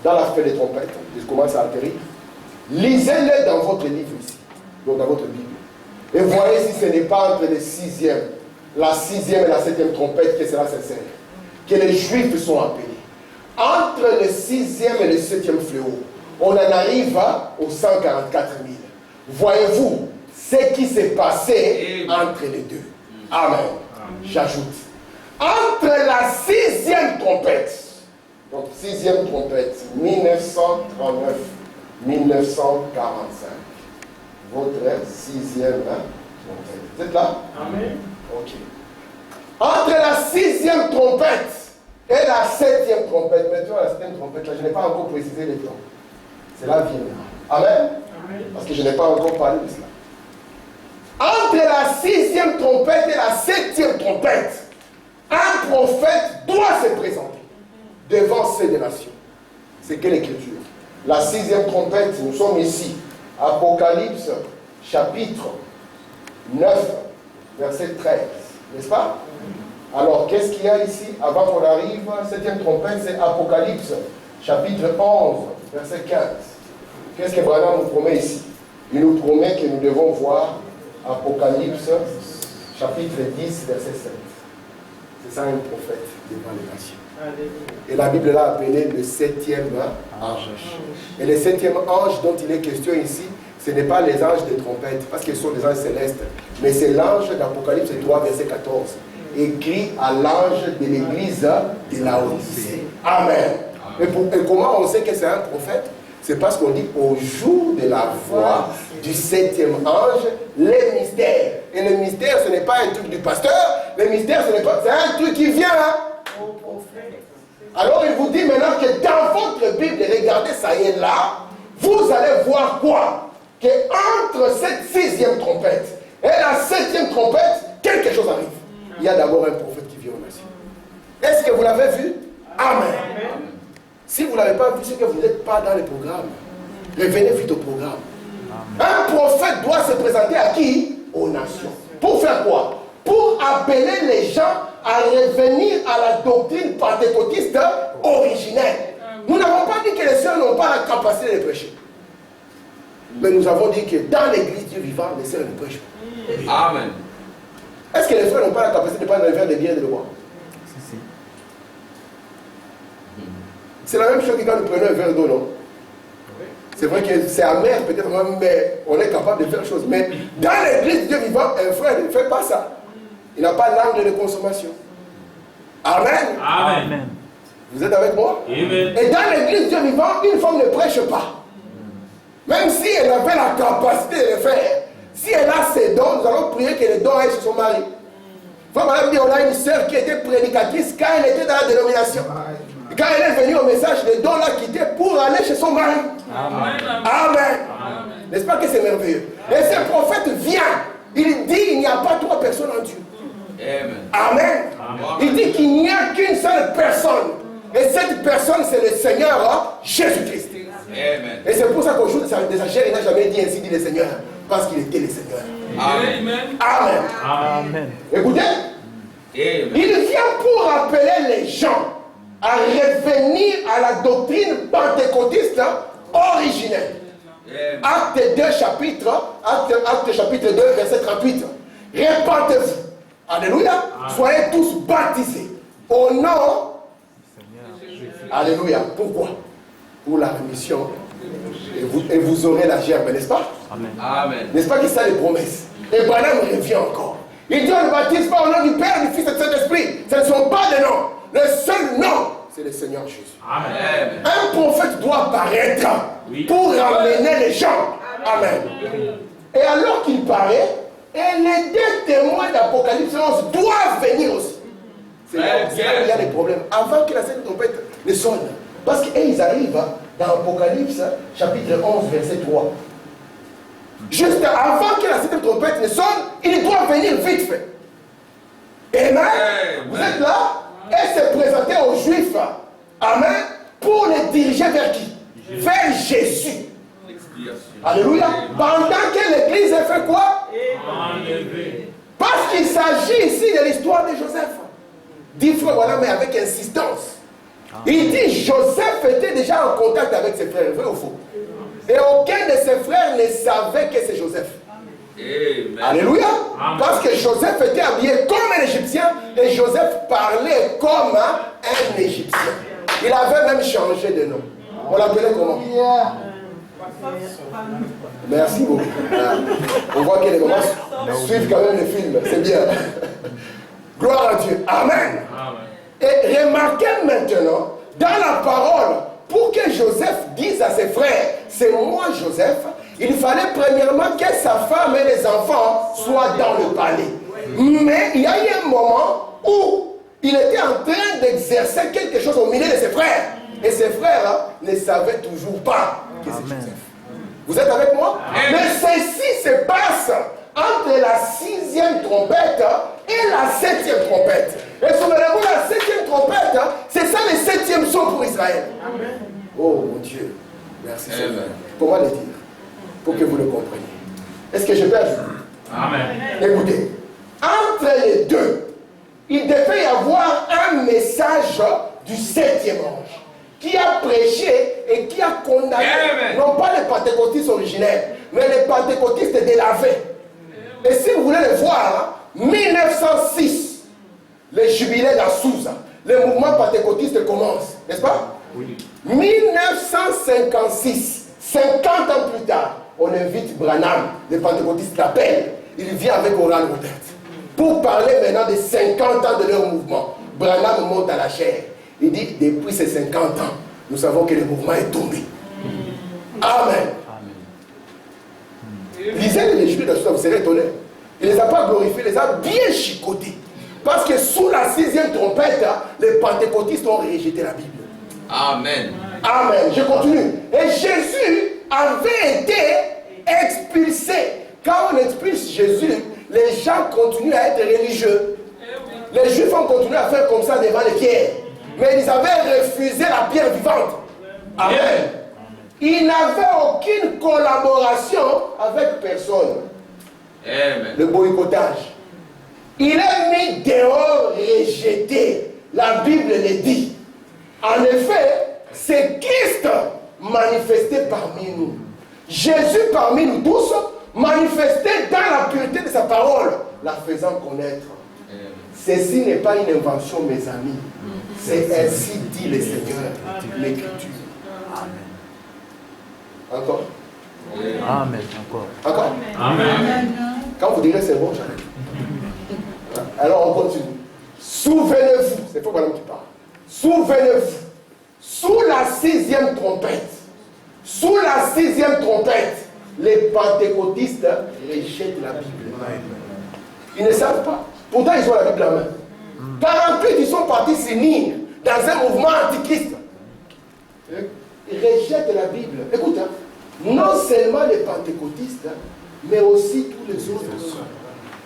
dans la fête des trompettes, je commence à atterrir. Lisez-le dans votre livre ici, donc dans votre Bible. Et voyez si ce n'est pas entre les 6e, la 6e et la 7e trompette que cela sincère. Que les Juifs sont appelés. Entre le 6e et le 7e fléau, on en arrive aux 144 000. Voyez-vous ce qui s'est passé entre les deux. Amen. J'ajoute. Entre la 6e trompette, donc 6e trompette, 1939, 1945. Votre 6e trompette. Vous êtes là? Amen. Ok. Entre la 6e trompette et la 7e trompette, maintenant la 7e trompette, là, je n'ai pas encore précisé les temps. Cela viendra. Amen. Amen. Parce que je n'ai pas encore parlé de cela. Entre la 6e trompette et la 7e trompette, un prophète doit se présenter devant ces deux nations. C'est quelle écriture? La 6e trompette, nous sommes ici. Apocalypse, chapitre 9, verset 13. N'est-ce pas? Alors, qu'est-ce qu'il y a ici? Avant qu'on arrive, 7e trompette, c'est Apocalypse, chapitre 11, verset 15. Qu'est-ce que Branham nous promet ici? Il nous promet que nous devons voir Apocalypse, chapitre 10, verset 7. C'est ça un prophète devant les nations. Et la Bible l'a appelé le 7e ange. Et le 7e ange dont il est question ici, ce n'est pas les anges des trompettes, parce qu'ils sont des anges célestes, mais c'est l'ange d'Apocalypse 3, verset 14, écrit à l'ange de l'église de Laodicée. Amen. Et comment on sait que c'est un prophète? C'est parce qu'on dit au jour de la voix du 7e ange, les mystères. Et le mystère, ce n'est pas un truc du pasteur, le mystère, ce n'est pas, c'est un truc qui vient. Alors il vous dit maintenant que dans votre Bible, regardez ça y est là, vous allez voir quoi? Que entre cette 6e trompette et la 7e trompette, quelque chose arrive. Il y a d'abord un prophète qui vient aux nations. Est-ce que vous l'avez vu? Amen. Si vous ne l'avez pas vu, c'est que vous n'êtes pas dans le programme. Revenez vite au programme. Un prophète doit se présenter à qui? Aux nations. Pour faire quoi? Pour appeler les gens à revenir à la doctrine pentecôtiste originelle. Nous n'avons pas dit que les sœurs n'ont pas la capacité de prêcher. Mais nous avons dit que dans l'église Dieu vivant, les sœurs ne prêchent pas. Amen. Est-ce que les frères n'ont pas la capacité de prendre un verre de bière et de le boire? Si. C'est la même chose que quand nous prenons un verre d'eau, non? C'est vrai que c'est amer peut-être, mais on est capable de faire chose. Mais dans l'église Dieu vivant, un frère ne fait pas ça. Il n'a pas l'angle de consommation. Amen. Amen. Vous êtes avec moi? Amen. Et dans l'église Dieu vivant, une femme ne prêche pas. Même si elle avait la capacité de le faire. Si elle a ses dons, nous allons prier que les dons aillent sur son mari. Madame dit, on a une sœur qui était prédicatrice quand elle était dans la dénomination. Quand elle est venue au message, le don l'a quitté pour aller chez son mari. Amen. Amen. N'est-ce pas que c'est merveilleux? Et ce prophète vient. Il dit, il n'y a pas trois personnes en Dieu. Amen. Il dit qu'il n'y a qu'une seule personne. Et cette personne, c'est le Seigneur Jésus-Christ. Et c'est pour ça qu'au jour de sa chair, il n'a jamais dit ainsi, dit le Seigneur. Parce qu'il était le Seigneur. Amen. Amen. Amen. Écoutez. Il vient pour rappeler les gens à revenir à la doctrine pentecôtiste originelle. Acte 2 chapitre, acte chapitre 2 verset 38. Répentez-vous. Alléluia. Soyez tous baptisés au nom. Alléluia. Pourquoi? Pour la rémission. Et vous aurez la gerbe, n'est-ce pas? Amen. N'est-ce pas que ça les promesses? Et Branham revient encore. Il dit on ne baptise pas au nom du Père, du Fils et du Saint-Esprit. Ce ne sont pas des noms. Le seul nom, c'est le Seigneur Jésus. Amen. Un prophète doit apparaître pour ramener les gens. Amen. Et alors qu'il paraît, et les deux témoins d'Apocalypse 11 doivent venir aussi. C'est là où il y a des problèmes. Avant que la sainte trompette ne sonne. Parce qu'ils arrivent dans Apocalypse chapitre 11 verset 3. Juste avant que la septième trompette ne sonne, il doit venir vite fait. Amen. Vous êtes là et se présenter aux Juifs. Amen. Pour les diriger vers qui? Vers Jésus. Alléluia. Pendant que l'Église a fait quoi? Parce qu'il s'agit ici de l'histoire de Joseph. Dit frère, voilà, mais avec insistance. Il dit Joseph était déjà en contact avec ses frères, vrai ou faux? Et aucun de ses frères ne savait que c'est Joseph. Amen. Alléluia. Amen. Parce que Joseph était habillé comme un Égyptien et Joseph parlait comme un Égyptien. Il avait même changé de nom. On l'appelait comment? Merci beaucoup. On voit que les moments suivent quand même le film. C'est bien. Gloire à Dieu. Amen. Et remarquez maintenant, dans la parole, pour que Joseph dise à ses frères, c'est moi Joseph, il fallait premièrement que sa femme et les enfants soient dans le palais. Mais il y a eu un moment où il était en train d'exercer quelque chose au milieu de ses frères. Et ses frères ne savaient toujours pas que c'est Joseph. Vous êtes avec moi? Mais ceci se passe entre la 6e trompette et la 7e trompette. Et souvenez-vous, la 7e trompette, c'est ça le 7e saut pour Israël. Amen. Oh mon Dieu, merci Seigneur. Comment le dire? Pour que vous le compreniez. Est-ce que je peux ajouter? Amen. Écoutez, entre les deux, il devait y avoir un message du 7e ange qui a prêché et qui a condamné, non pas les pentecôtistes originels, mais les pentecôtistes de la veille. Et si vous voulez le voir, 1906, le jubilé d'Azusa, le mouvement pentecôtiste commence, n'est-ce pas? Oui. 1956, 50 ans plus tard, on invite Branham, le pentecôtiste l'appelle, il vient avec Oral Roberts pour parler maintenant de 50 ans de leur mouvement. Branham monte à la chair. Il dit, depuis ces 50 ans, nous savons que le mouvement est tombé. Amen. Lisez les jubilés d'Azusa, vous serez étonnés. Il ne les a pas glorifiés, il les a bien chicotés. Parce que sous la 6e trompette, les pentecôtistes ont rejeté la Bible. Amen. Amen. Je continue. Et Jésus avait été expulsé. Quand on expulse Jésus, les gens continuent à être religieux. Les Juifs ont continué à faire comme ça devant les pierres. Mais ils avaient refusé la pierre vivante. Amen. Ils n'avaient aucune collaboration avec personne. Amen. Le boycottage. Il est mis dehors, rejeté. La Bible le dit. En effet, c'est Christ manifesté parmi nous. Jésus parmi nous tous, manifesté dans la pureté de sa parole, la faisant connaître. Ceci n'est pas une invention, mes amis. C'est ainsi dit le Seigneur, l'Écriture. Amen. Encore? Amen. Encore? Amen. Quand vous direz c'est bon, j'arrête. Alors on continue. Souvenez-vous, c'est pas madame qui parle. Souvenez-vous, sous la 6e trompette, les pentecôtistes rejettent la Bible. Ils ne savent pas. Pourtant, ils ont la Bible en main. 48, ils sont partis s'unir dans un mouvement antichrist. Ils rejettent la Bible. Écoute, hein, non seulement les pentecôtistes, hein, mais aussi tous les autres.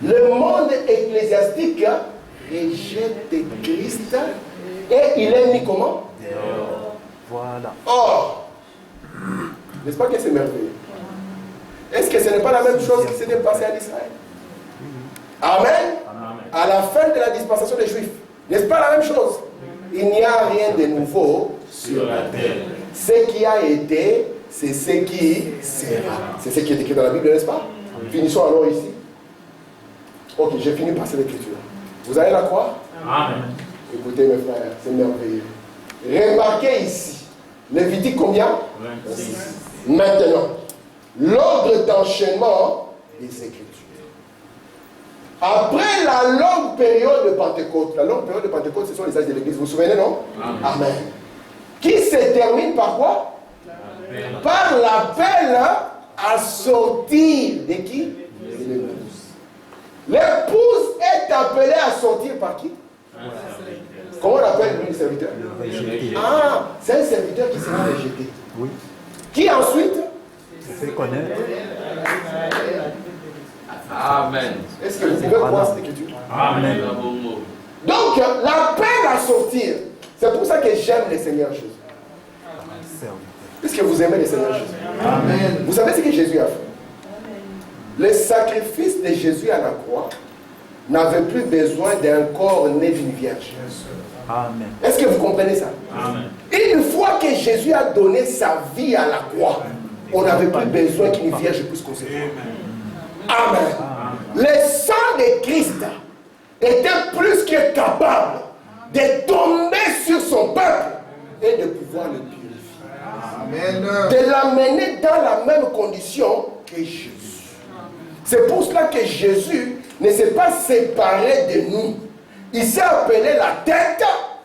Le monde ecclésiastique hein, rejette Christ et il est mis comment? Voilà. Or, n'est-ce pas que c'est merveilleux? Est-ce que ce n'est pas la même chose qui s'était passée à Israël? Amen. À la fin de la dispensation des Juifs. N'est-ce pas la même chose? Il n'y a rien de nouveau sur la terre. Ce qui a été, c'est ce qui sera. C'est ce qui est écrit dans la Bible, n'est-ce pas? Finissons alors ici. Ok, j'ai fini par cette écriture. Vous allez la croire? Amen. Écoutez mes frères, c'est merveilleux. Remarquez ici. Lévitique combien? 26. Maintenant, l'ordre d'enchaînement des Écritures. Après la longue période de Pentecôte, la longue période de Pentecôte, ce sont les âges de l'Église, vous vous souvenez, non? Amen. Qui se termine par quoi? Par l'appel à sortir de qui? De l'épouse. L'épouse est appelée à sortir par qui? Comment on appelle lui le serviteur? Ah, c'est un serviteur qui sera rejeté. Oui. Qui ensuite? Se fait connaître. Amen. Est-ce que vous pouvez croire cette écriture? Amen. Donc, l'appel à sortir, c'est pour ça que j'aime les Seigneurs Jésus. Est-ce que vous aimez les Seigneurs Jésus? Amen. Vous savez ce que Jésus a fait? Le sacrifice de Jésus à la croix n'avait plus besoin d'un corps né d'une vierge. Amen. Est-ce que vous comprenez ça? Amen. Une fois que Jésus a donné sa vie à la croix, on n'avait plus besoin qu'une vierge puisse concevoir. Amen. Le sang de Christ était plus que capable de tomber sur son peuple et de pouvoir le purifier. Amen. De l'amener dans la même condition que Jésus. C'est pour cela que Jésus ne s'est pas séparé de nous. Il s'est appelé la tête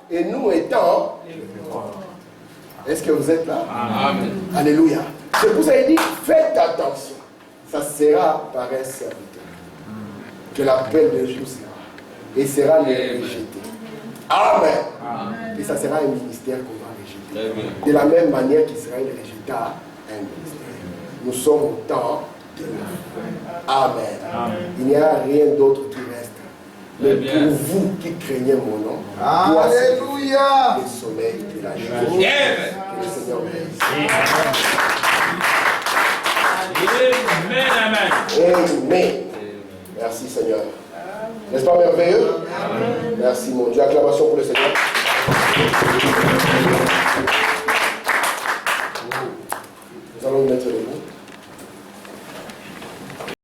et nous étant le corps. Est-ce que vous êtes là? Amen. Alléluia. C'est pour ça qu'il dit, faites attention. Ça sera par un serviteur que l'appel de Dieu sera. Et sera rejeté. Amen. Et ça sera un ministère qu'on va rejeter. De la même manière qu'Israël rejeta un ministère. Nous sommes au temps de la fin. Amen. Il n'y a rien d'autre qui reste. Mais pour vous qui craignez mon nom, Alléluia. le soleil de la journée. Que le Seigneur bénisse. Amen. Merci Seigneur. N'est-ce pas merveilleux? Merci mon Dieu. Acclamation pour le Seigneur.